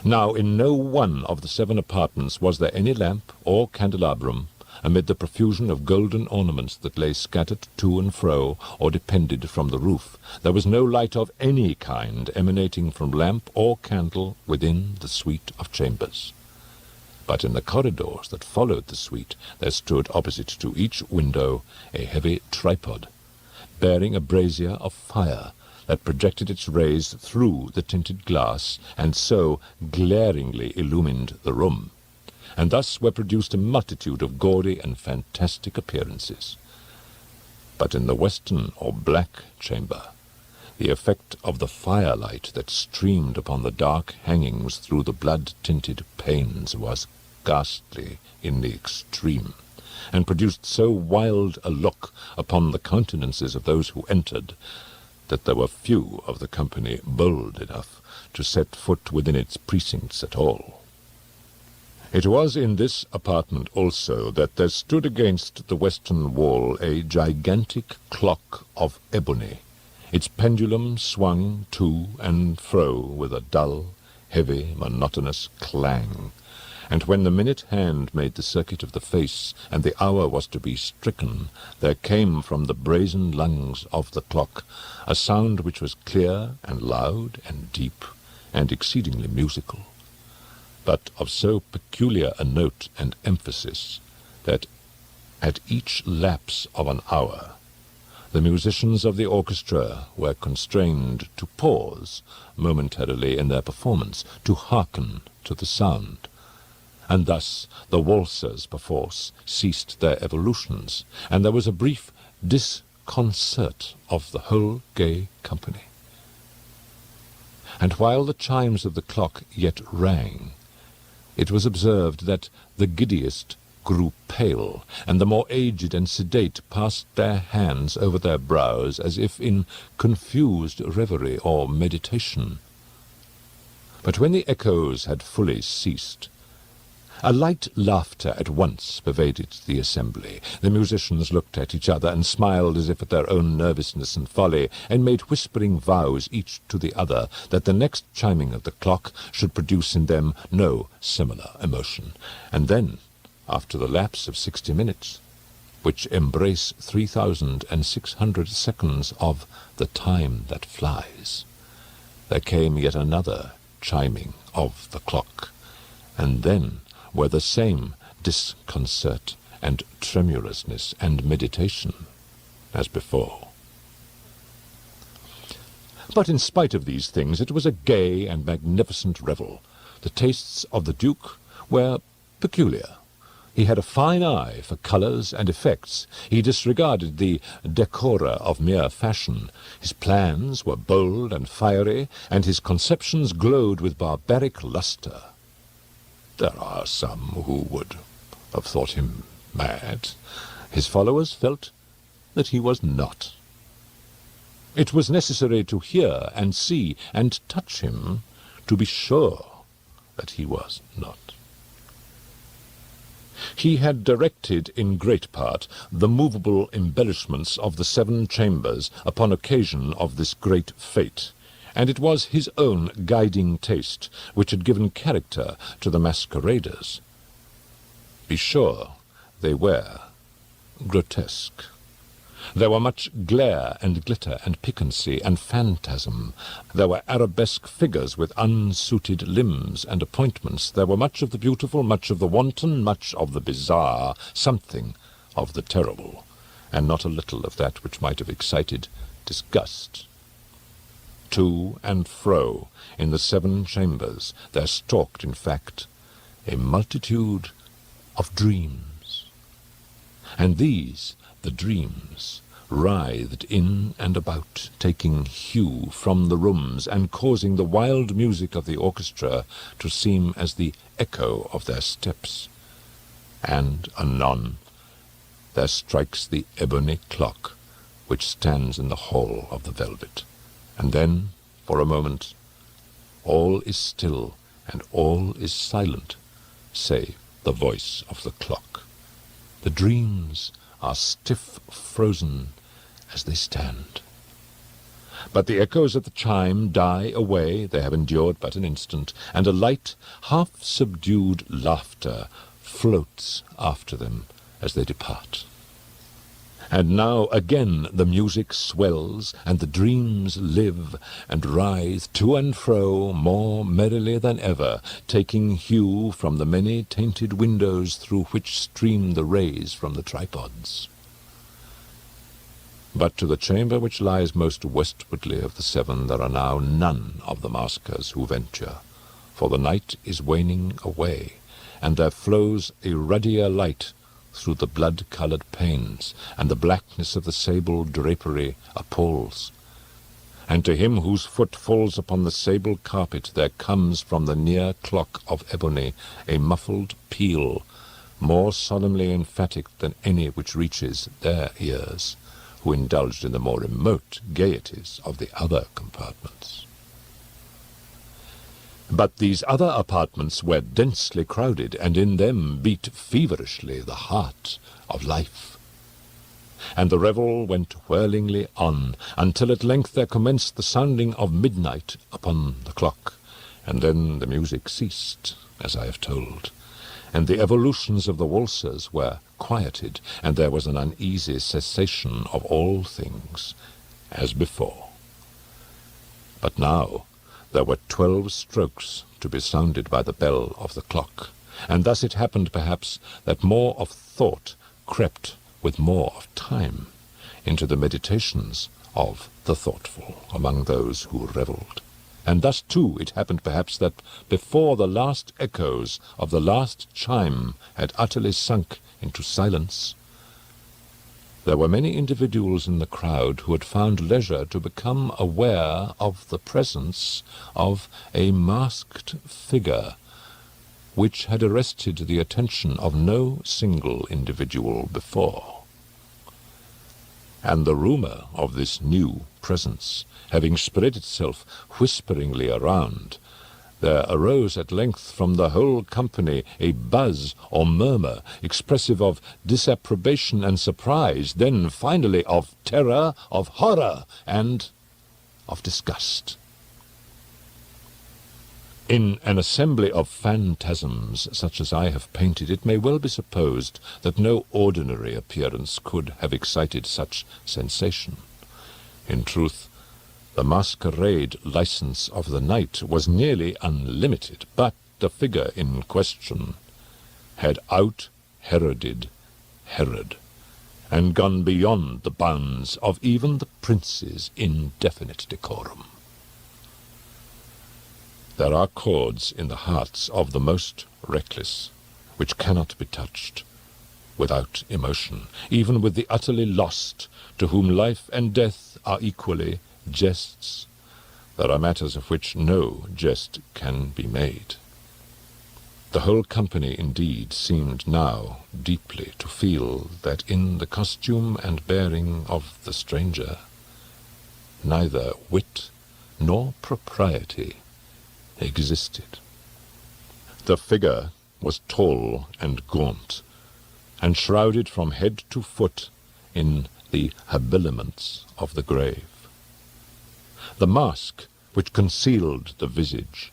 Speaker 1: Now, in no one of the 7 apartments was there any lamp or candelabrum, amid the profusion of golden ornaments that lay scattered to and fro, or depended from the roof. There was no light of any kind emanating from lamp or candle within the suite of chambers. But in the corridors that followed the suite there stood opposite to each window a heavy tripod, bearing a brazier of fire, that projected its rays through the tinted glass, and so glaringly illumined the room. And thus were produced a multitude of gaudy and fantastic appearances. But in the western or black chamber, the effect of the firelight that streamed upon the dark hangings through the blood-tinted panes was ghastly in the extreme, and produced so wild a look upon the countenances of those who entered, that there were few of the company bold enough to set foot within its precincts at all. It was in this apartment also that there stood against the western wall a gigantic clock of ebony. Its pendulum swung to and fro with a dull, heavy, monotonous clang, And when the minute hand made the circuit of the face, and the hour was to be stricken, there came from the brazen lungs of the clock a sound which was clear and loud and deep and exceedingly musical, but of so peculiar a note and emphasis that at each lapse of an hour the musicians of the orchestra were constrained to pause momentarily in their performance, to hearken to the sound. And thus the waltzers, perforce, ceased their evolutions, and there was a brief disconcert of the whole gay company. And while the chimes of the clock yet rang, it was observed that the giddiest grew pale, and the more aged and sedate passed their hands over their brows as if in confused reverie or meditation. But when the echoes had fully ceased, a light laughter at once pervaded the assembly. The musicians looked at each other and smiled as if at their own nervousness and folly, and made whispering vows each to the other that the next chiming of the clock should produce in them no similar emotion. And then, after the lapse of 60 minutes, which embrace 3,600 seconds of the time that flies, there came yet another chiming of the clock, and then were the same disconcert and tremulousness and meditation as before. But in spite of these things, it was a gay and magnificent revel. The tastes of the Duke were peculiar. He had a fine eye for colours and effects. He disregarded the decora of mere fashion. His plans were bold and fiery, and his conceptions glowed with barbaric lustre. There are some who would have thought him mad. His followers felt that he was not. It was necessary to hear and see and touch him to be sure that he was not. He had directed in great part the movable embellishments of the 7 chambers upon occasion of this great fete, and it was his own guiding taste which had given character to the masqueraders. Be sure they were grotesque. There were much glare and glitter and piquancy and phantasm. There were arabesque figures with unsuited limbs and appointments. There were much of the beautiful, much of the wanton, much of the bizarre, something of the terrible, and not a little of that which might have excited disgust. To and fro in the 7 chambers there stalked, in fact, a multitude of dreams. And these, the dreams, writhed in and about, taking hue from the rooms, and causing the wild music of the orchestra to seem as the echo of their steps. And anon there strikes the ebony clock which stands in the hall of the velvet. And then, for a moment, all is still and all is silent, save the voice of the clock. The dreams are stiff frozen as they stand. But the echoes of the chime die away, they have endured but an instant, and a light, half-subdued laughter floats after them as they depart. And now again the music swells, and the dreams live and writhe to and fro more merrily than ever, taking hue from the many tainted windows through which stream the rays from the tripods. But to the chamber which lies most westwardly of the 7 there are now none of the maskers who venture, for the night is waning away, and there flows a ruddier light through the blood-coloured panes, and the blackness of the sable drapery appalls. And to him whose foot falls upon the sable carpet there comes from the near clock of ebony a muffled peal, more solemnly emphatic than any which reaches their ears, who indulged in the more remote gaieties of the other compartments. But these other apartments were densely crowded, and in them beat feverishly the heart of life. And the revel went whirlingly on, until at length there commenced the sounding of midnight upon the clock, and then the music ceased, as I have told, and the evolutions of the waltzers were quieted, and there was an uneasy cessation of all things, as before. But now there were 12 strokes to be sounded by the bell of the clock, and thus it happened perhaps that more of thought crept with more of time into the meditations of the thoughtful among those who revelled. And thus too it happened perhaps that before the last echoes of the last chime had utterly sunk into silence, there were many individuals in the crowd who had found leisure to become aware of the presence of a masked figure which had arrested the attention of no single individual before. And the rumour of this new presence having spread itself whisperingly around, there arose at length from the whole company a buzz or murmur expressive of disapprobation and surprise, then finally of terror, of horror, and of disgust. In an assembly of phantasms such as I have painted, it may well be supposed that no ordinary appearance could have excited such sensation. In truth, the masquerade license of the night was nearly unlimited, but the figure in question had out-Heroded Herod, and gone beyond the bounds of even the prince's indefinite decorum. There are chords in the hearts of the most reckless which cannot be touched without emotion, even with the utterly lost, to whom life and death are equally jests. There are matters of which no jest can be made. The whole company, indeed, seemed now deeply to feel that in the costume and bearing of the stranger neither wit nor propriety existed. The figure was tall and gaunt, and shrouded from head to foot in the habiliments of the grave. The mask which concealed the visage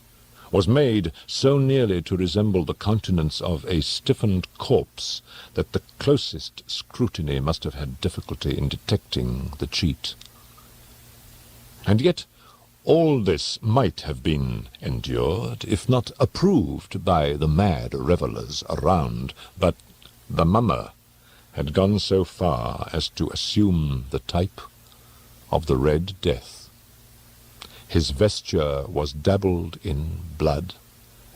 Speaker 1: was made so nearly to resemble the countenance of a stiffened corpse that the closest scrutiny must have had difficulty in detecting the cheat. And yet all this might have been endured, if not approved by the mad revellers around, but the mummer had gone so far as to assume the type of the Red Death. His vesture was dabbled in blood,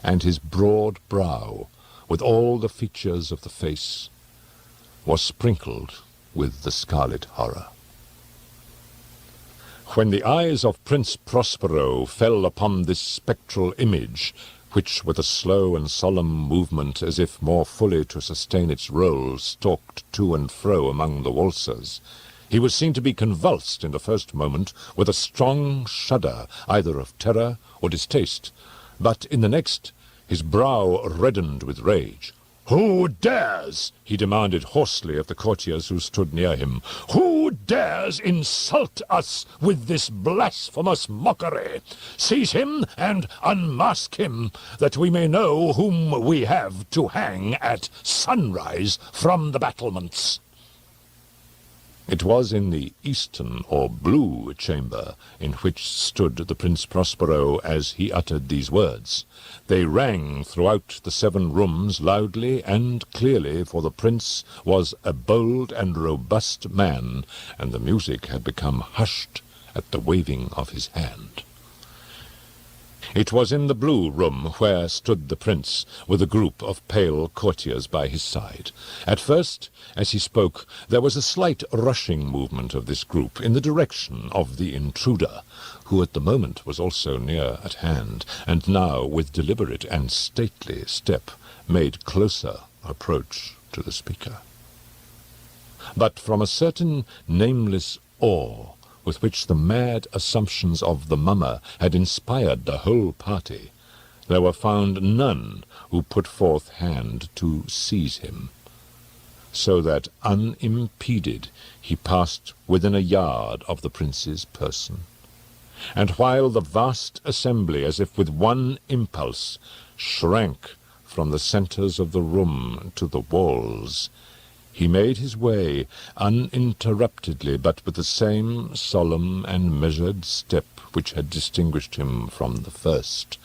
Speaker 1: and his broad brow, with all the features of the face, was sprinkled with the scarlet horror. When the eyes of Prince Prospero fell upon this spectral image, which with a slow and solemn movement, as if more fully to sustain its role, stalked to and fro among the waltzers, he was seen to be convulsed in the first moment with a strong shudder, either of terror or distaste, but in the next his brow reddened with rage. "Who dares," he demanded hoarsely of the courtiers who stood near him, "who dares insult us with this blasphemous mockery? Seize him and unmask him, that we may know whom we have to hang at sunrise from the battlements." It was in the eastern or blue chamber in which stood the Prince Prospero as he uttered these words. They rang throughout the 7 rooms loudly and clearly, for the prince was a bold and robust man, and the music had become hushed at the waving of his hand. It was in the blue room where stood the prince, with a group of pale courtiers by his side. At first, as he spoke, there was a slight rushing movement of this group in the direction of the intruder, who at the moment was also near at hand, and now, with deliberate and stately step, made closer approach to the speaker. But from a certain nameless awe with which the mad assumptions of the mummer had inspired the whole party, there were found none who put forth hand to seize him, so that unimpeded he passed within a yard of the prince's person. And while the vast assembly, as if with one impulse, shrank from the centres of the room to the walls, he made his way uninterruptedly, but with the same solemn and measured step which had distinguished him from the first,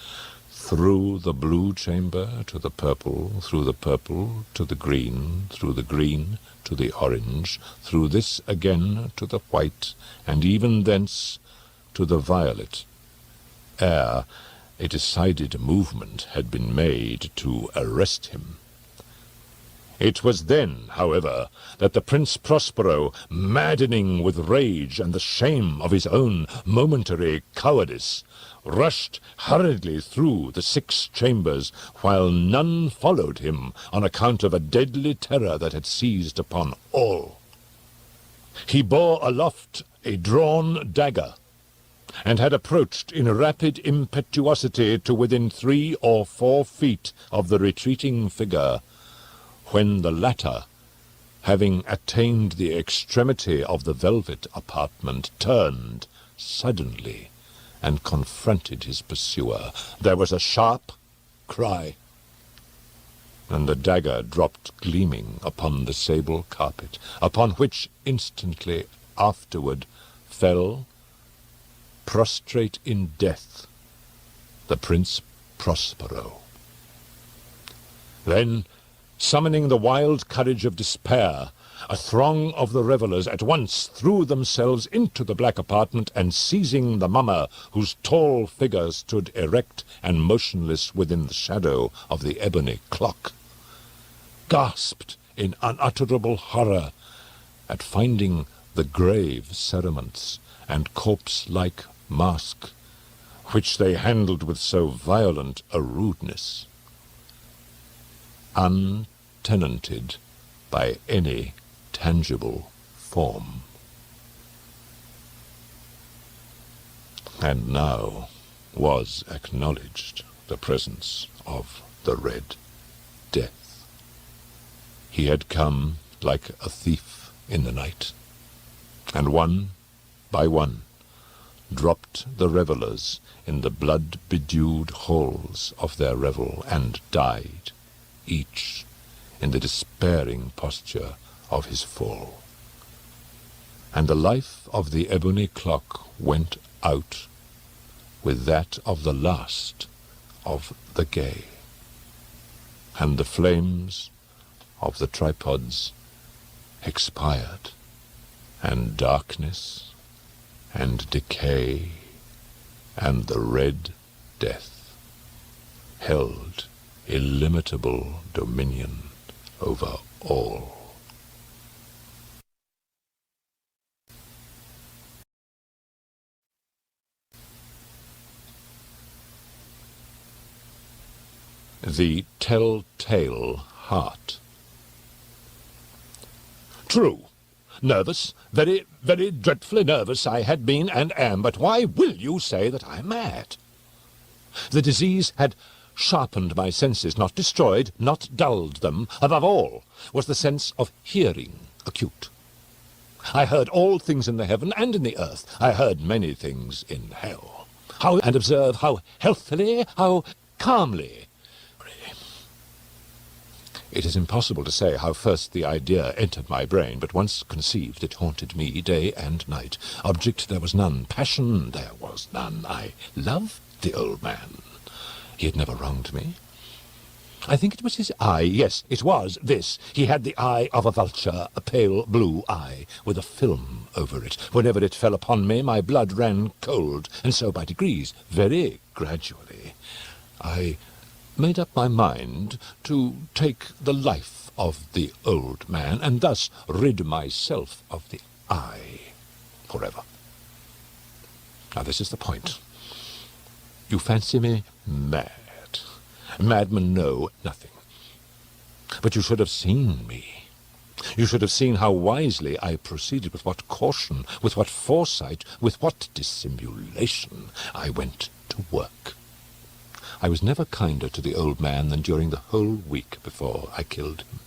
Speaker 1: through the blue chamber to the purple, through the purple to the green, through the green to the orange, through this again to the white, and even thence to the violet, ere a decided movement had been made to arrest him. It was then, however, that the Prince Prospero, maddening with rage and the shame of his own momentary cowardice, rushed hurriedly through the 6 chambers, while none followed him on account of a deadly terror that had seized upon all. He bore aloft a drawn dagger, and had approached in rapid impetuosity to within 3 or 4 feet of the retreating figure, when the latter, having attained the extremity of the velvet apartment, turned suddenly and confronted his pursuer. There was a sharp cry, and the dagger dropped gleaming upon the sable carpet, upon which instantly afterward fell, prostrate in death, the Prince Prospero. Then, summoning the wild courage of despair, a throng of the revellers at once threw themselves into the black apartment, and seizing the mummer, whose tall figure stood erect and motionless within the shadow of the ebony clock, gasped in unutterable horror at finding the grave cerements and corpse-like mask, which they handled with so violent a rudeness, untenanted by any tangible form. And now was acknowledged the presence of the Red Death. He had come like a thief in the night, and one by one dropped the revellers in the blood-bedewed halls of their revel, and died, each in the despairing posture of his fall. And the life of the ebony clock went out with that of the last of the gay, and the flames of the tripods expired, and darkness and decay and the Red Death held illimitable dominion over all. The Telltale Heart. True. Nervous, very, very dreadfully nervous I had been and am, but why will you say that I am mad? The disease had sharpened my senses, not destroyed, not dulled them. Above all was the sense of hearing acute. I heard all things in the heaven and in the earth. I heard many things in hell. And observe how healthily, how calmly. It is impossible to say how first the idea entered my brain, but once conceived it haunted me day and night. Object there was none, passion there was none. I loved the old man. He had never wronged me. I think it was his eye. Yes, it was this. He had the eye of a vulture, a pale blue eye, with a film over it. Whenever it fell upon me, my blood ran cold, and so by degrees, very gradually, I made up my mind to take the life of the old man, and thus rid myself of the eye forever. Now this is the point. You fancy me mad. Madmen know nothing. But you should have seen me. You should have seen how wisely I proceeded, with what caution, with what foresight, with what dissimulation I went to work. I was never kinder to the old man than during the whole week before I killed him.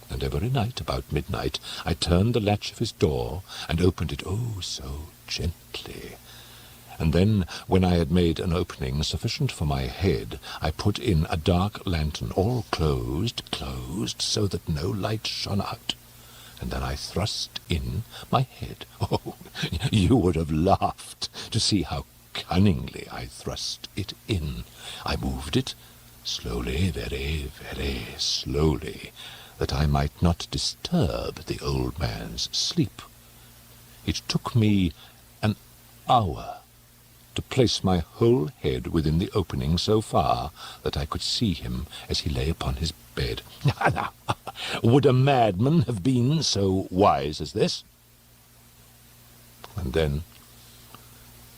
Speaker 1: And every night, about midnight, I turned the latch of his door and opened it, oh, so gently, And then, when I had made an opening sufficient for my head, I put in a dark lantern, all closed, so that no light shone out. And then I thrust in my head. Oh, you would have laughed to see how cunningly I thrust it in. I moved it slowly, very, very slowly, that I might not disturb the old man's sleep. It took me an hour to place my whole head within the opening so far that I could see him as he lay upon his bed. Now, would a madman have been so wise as this? And then,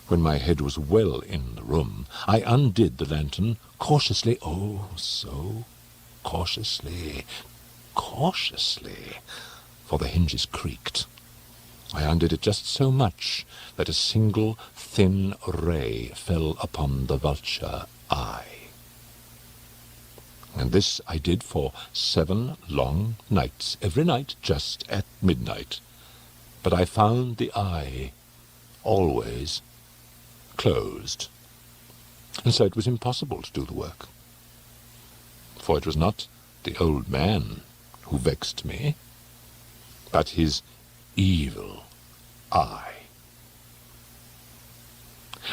Speaker 1: when my head was well in the room, I undid the lantern cautiously, oh, so cautiously, for the hinges creaked. I undid it just so much that a single thin ray fell upon the vulture eye. And this I did for 7 long nights, every night just at midnight. But I found the eye always closed, and so it was impossible to do the work. For it was not the old man who vexed me, but his evil eye.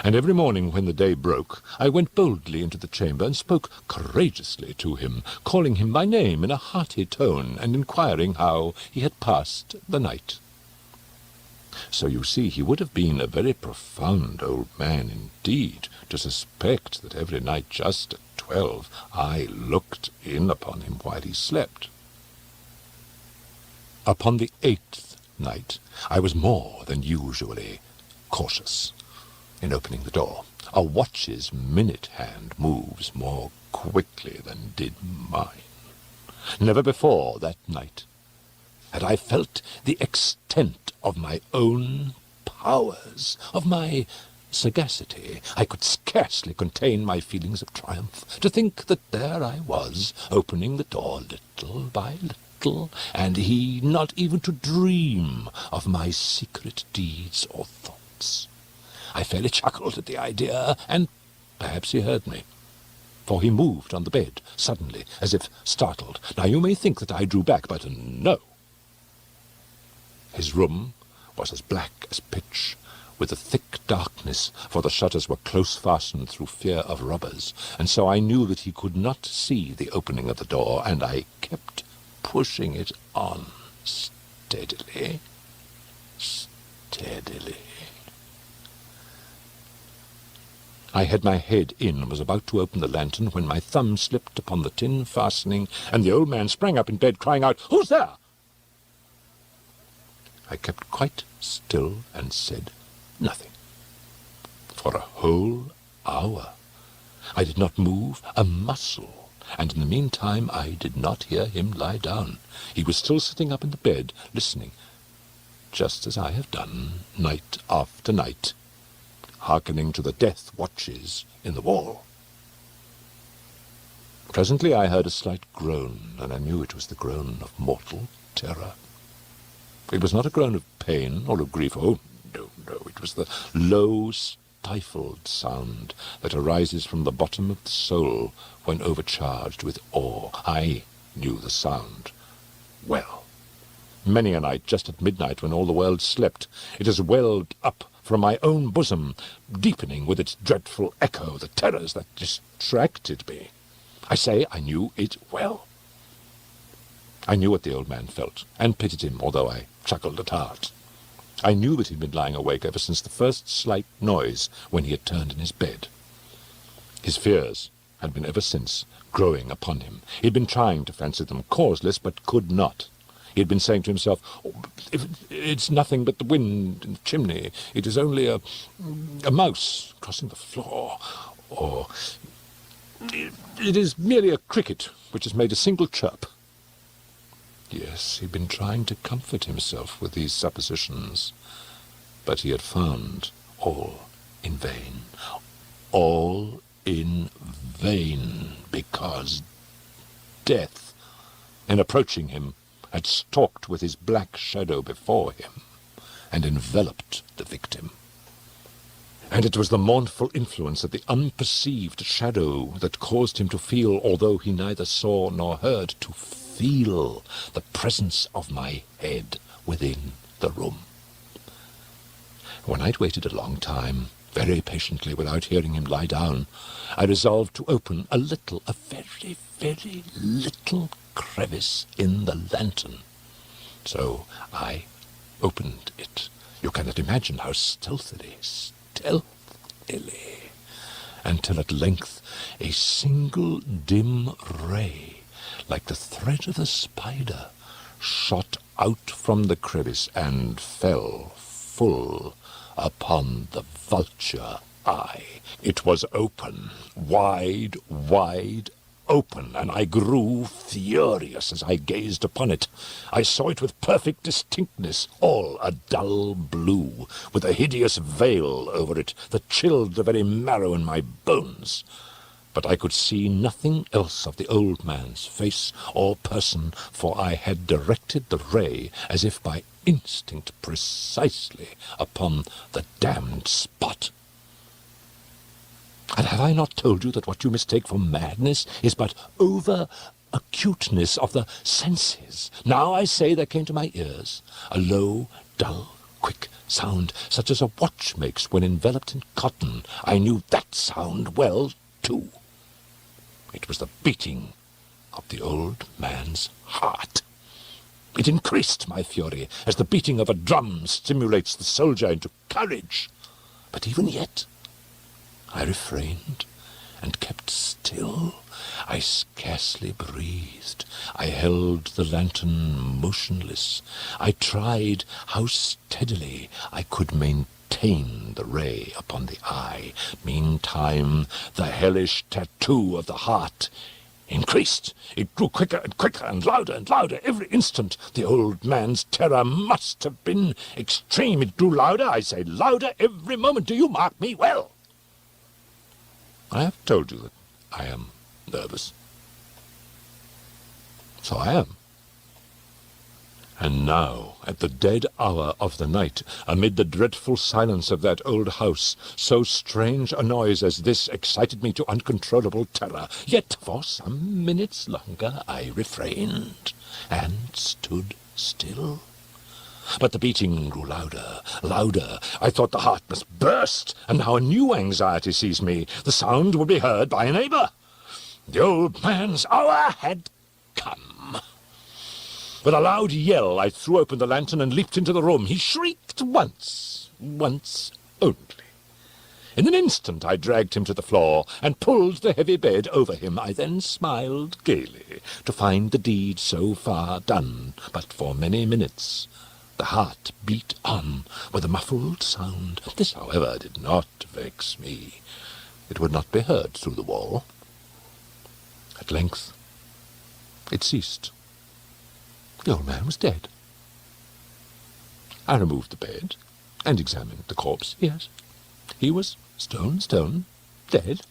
Speaker 1: And every morning when the day broke, I went boldly into the chamber and spoke courageously to him, calling him by name in a hearty tone, and inquiring how he had passed the night. So you see, he would have been a very profound old man indeed to suspect that every night just at 12 I looked in upon him while he slept. Upon the 8th night I was more than usually cautious in opening the door. A watch's minute hand moves more quickly than did mine. Never before that night had I felt the extent of my own powers, of my sagacity. I could scarcely contain my feelings of triumph to think that there I was, opening the door little by little, and he not even to dream of my secret deeds or thoughts. I fairly chuckled at the idea, and perhaps he heard me, for he moved on the bed suddenly, as if startled. Now you may think that I drew back, but no. His room was as black as pitch, with a thick darkness, for the shutters were close fastened through fear of robbers, and so I knew that he could not see the opening of the door, and I kept pushing it on steadily. I had my head in and was about to open the lantern when my thumb slipped upon the tin fastening, and the old man sprang up in bed, crying out, "Who's there?" I kept quite still and said nothing. For a whole hour I did not move a muscle, and in the meantime I did not hear him lie down. He was still sitting up in the bed, listening, just as I have done night after night, hearkening to the death watches in the wall. Presently I heard a slight groan, and I knew it was the groan of mortal terror. It was not a groan of pain or of grief. Oh, no, it was the low, stifled sound that arises from the bottom of the soul when overcharged with awe. I knew the sound well. Many a night, just at midnight, when all the world slept, it has welled up from my own bosom, deepening with its dreadful echo the terrors that distracted me. I say I knew it well. I knew what the old man felt, and pitied him, although I chuckled at heart. I knew that he had been lying awake ever since the first slight noise when he had turned in his bed. His fears had been ever since growing upon him. He had been trying to fancy them causeless, but could not. He had been saying to himself, "It's nothing but the wind in the chimney. It is only a mouse crossing the floor. Or it is merely a cricket which has made a single chirp." Yes, he had been trying to comfort himself with these suppositions, but he had found all in vain. All in vain, because death, in approaching him, had stalked with his black shadow before him and enveloped the victim. And it was the mournful influence of the unperceived shadow that caused him to feel, although he neither saw nor heard, to feel the presence of my head within the room. When I'd waited a long time, very patiently, without hearing him lie down, I resolved to open a very, very little crevice in the lantern. So I opened it. You cannot imagine how stealthily, until at length a single dim ray, like the thread of a spider, shot out from the crevice and fell full upon the vulture eye. It was open, wide, wide open, and I grew furious as I gazed upon it. I saw it with perfect distinctness, all a dull blue, with a hideous veil over it that chilled the very marrow in my bones. But I could see nothing else of the old man's face or person, for I had directed the ray, as if by instinct, precisely upon the damned spot. And have I not told you that what you mistake for madness is but over-acuteness of the senses? Now I say there came to my ears a low, dull, quick sound, such as a watch makes when enveloped in cotton. I knew that sound well, too. It was the beating of the old man's heart. It increased my fury, as the beating of a drum stimulates the soldier into courage. But even yet I refrained and kept still. I scarcely breathed. I held the lantern motionless. I tried how steadily I could maintain the ray upon the eye. Meantime, the hellish tattoo of the heart increased. It grew quicker and quicker and louder every instant. The old man's terror must have been extreme. It grew louder, I say, louder every moment. Do you mark me well? I have told you that I am nervous. So I am. And now, at the dead hour of the night, amid the dreadful silence of that old house, so strange a noise as this excited me to uncontrollable terror. Yet for some minutes longer I refrained and stood still. But the beating grew louder, louder. I thought the heart must burst, and now a new anxiety seized me. The sound would be heard by a neighbour. The old man's hour had come. With a loud yell, I threw open the lantern and leaped into the room. He shrieked once only. In an instant I dragged him to the floor and pulled the heavy bed over him. I then smiled gaily to find the deed so far done, but for many minutes the heart beat on with a muffled sound. This, however, did not vex me. It would not be heard through the wall. At length it ceased. The old man was dead. I removed the bed and examined the corpse. Yes, he was stone dead.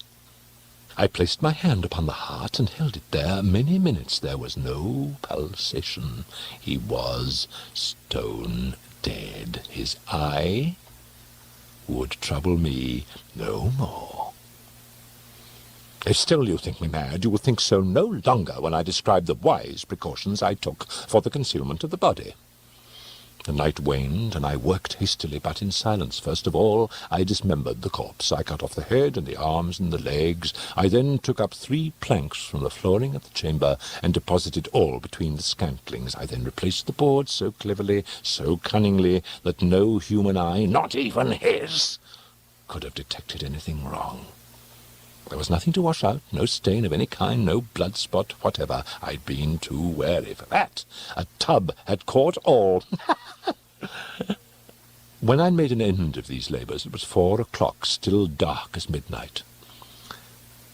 Speaker 1: I placed my hand upon the heart and held it there many minutes. There was no pulsation. He was stone dead. His eye would trouble me no more. If still you think me mad, you will think so no longer when I describe the wise precautions I took for the concealment of the body. The night waned, and I worked hastily, but in silence. First of all, I dismembered the corpse. I cut off the head and the arms and the legs. I then took up 3 planks from the flooring of the chamber and deposited all between the scantlings. I then replaced the boards so cleverly, so cunningly, that no human eye, not even his, could have detected anything wrong. There was nothing to wash out, no stain of any kind, no blood spot whatever. I'd been too wary for that. A tub had caught all. When I'd made an end of these labours, it was 4 o'clock, still dark as midnight.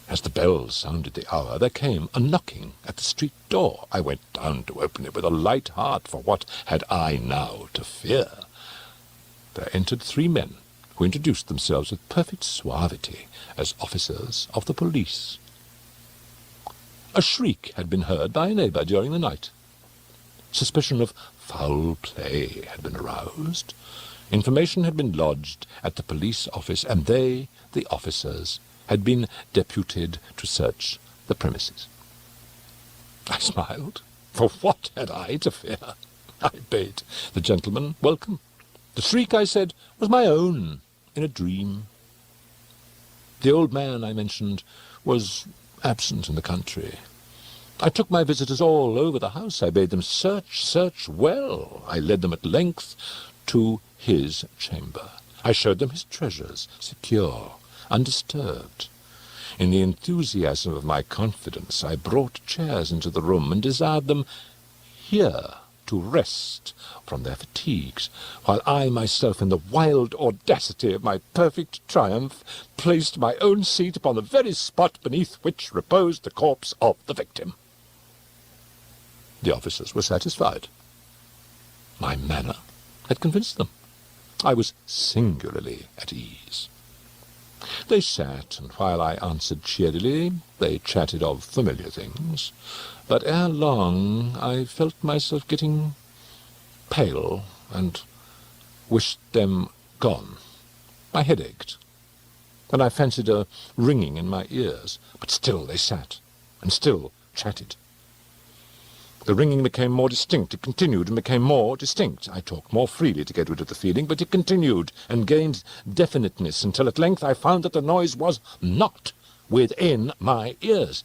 Speaker 1: As the bells sounded the hour, there came a knocking at the street door. I went down to open it with a light heart, for what had I now to fear? There entered 3 men, who introduced themselves with perfect suavity as officers of the police. A shriek had been heard by a neighbour during the night. Suspicion of foul play had been aroused. Information had been lodged at the police office, and they, the officers, had been deputed to search the premises. I smiled, for what had I to fear? I bade the gentleman welcome. The shriek, I said, was my own, in a dream. The old man, I mentioned, was absent in the country. I took my visitors all over the house. I bade them search well. I led them at length to his chamber. I showed them his treasures, secure, undisturbed. In the enthusiasm of my confidence, I brought chairs into the room and desired them here to rest from their fatigues, while I myself, in the wild audacity of my perfect triumph, placed my own seat upon the very spot beneath which reposed the corpse of the victim. The officers were satisfied. My manner had convinced them. I was singularly at ease. They sat, and while I answered cheerily, they chatted of familiar things. But ere long I felt myself getting pale, and wished them gone. My head ached, and I fancied a ringing in my ears. But still they sat, and still chatted. The ringing became more distinct. It continued and became more distinct. I talked more freely to get rid of the feeling, but it continued and gained definiteness until at length I found that the noise was not within my ears.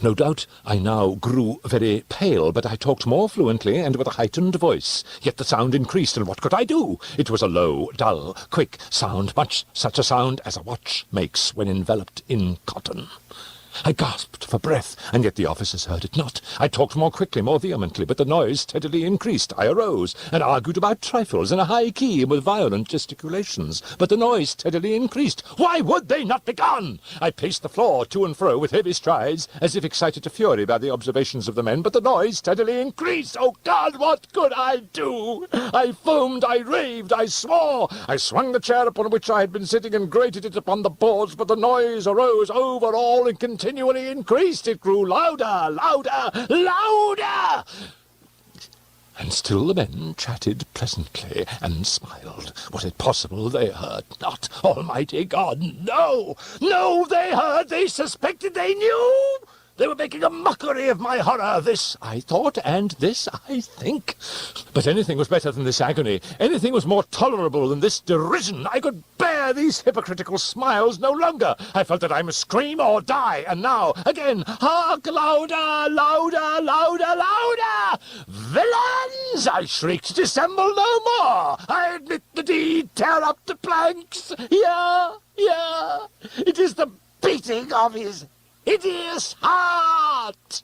Speaker 1: No doubt I now grew very pale, but I talked more fluently and with a heightened voice. Yet the sound increased, and what could I do? It was a low, dull, quick sound, much such a sound as a watch makes when enveloped in cotton. I gasped for breath, and yet the officers heard it not. I talked more quickly, more vehemently, but the noise steadily increased. I arose and argued about trifles in a high key and with violent gesticulations, but the noise steadily increased. Why would they not be gone? I paced the floor to and fro with heavy strides, as if excited to fury by the observations of the men, but the noise steadily increased. Oh, God, what could I do? I foamed, I raved, I swore. I swung the chair upon which I had been sitting and grated it upon the boards, but the noise arose over all and continually increased. It grew louder, louder, louder! And still the men chatted pleasantly and smiled. Was it possible they heard not? Almighty God, no! No, they heard, they suspected, they knew! They were making a mockery of my horror. This I thought, and this I think. But anything was better than this agony. Anything was more tolerable than this derision. I could bear these hypocritical smiles no longer. I felt that I must scream or die. And now, again, hark, louder, louder, louder, louder! Villains! I shrieked, dissemble no more. I admit the deed, tear up the planks. Here, it is the beating of his hideous heart!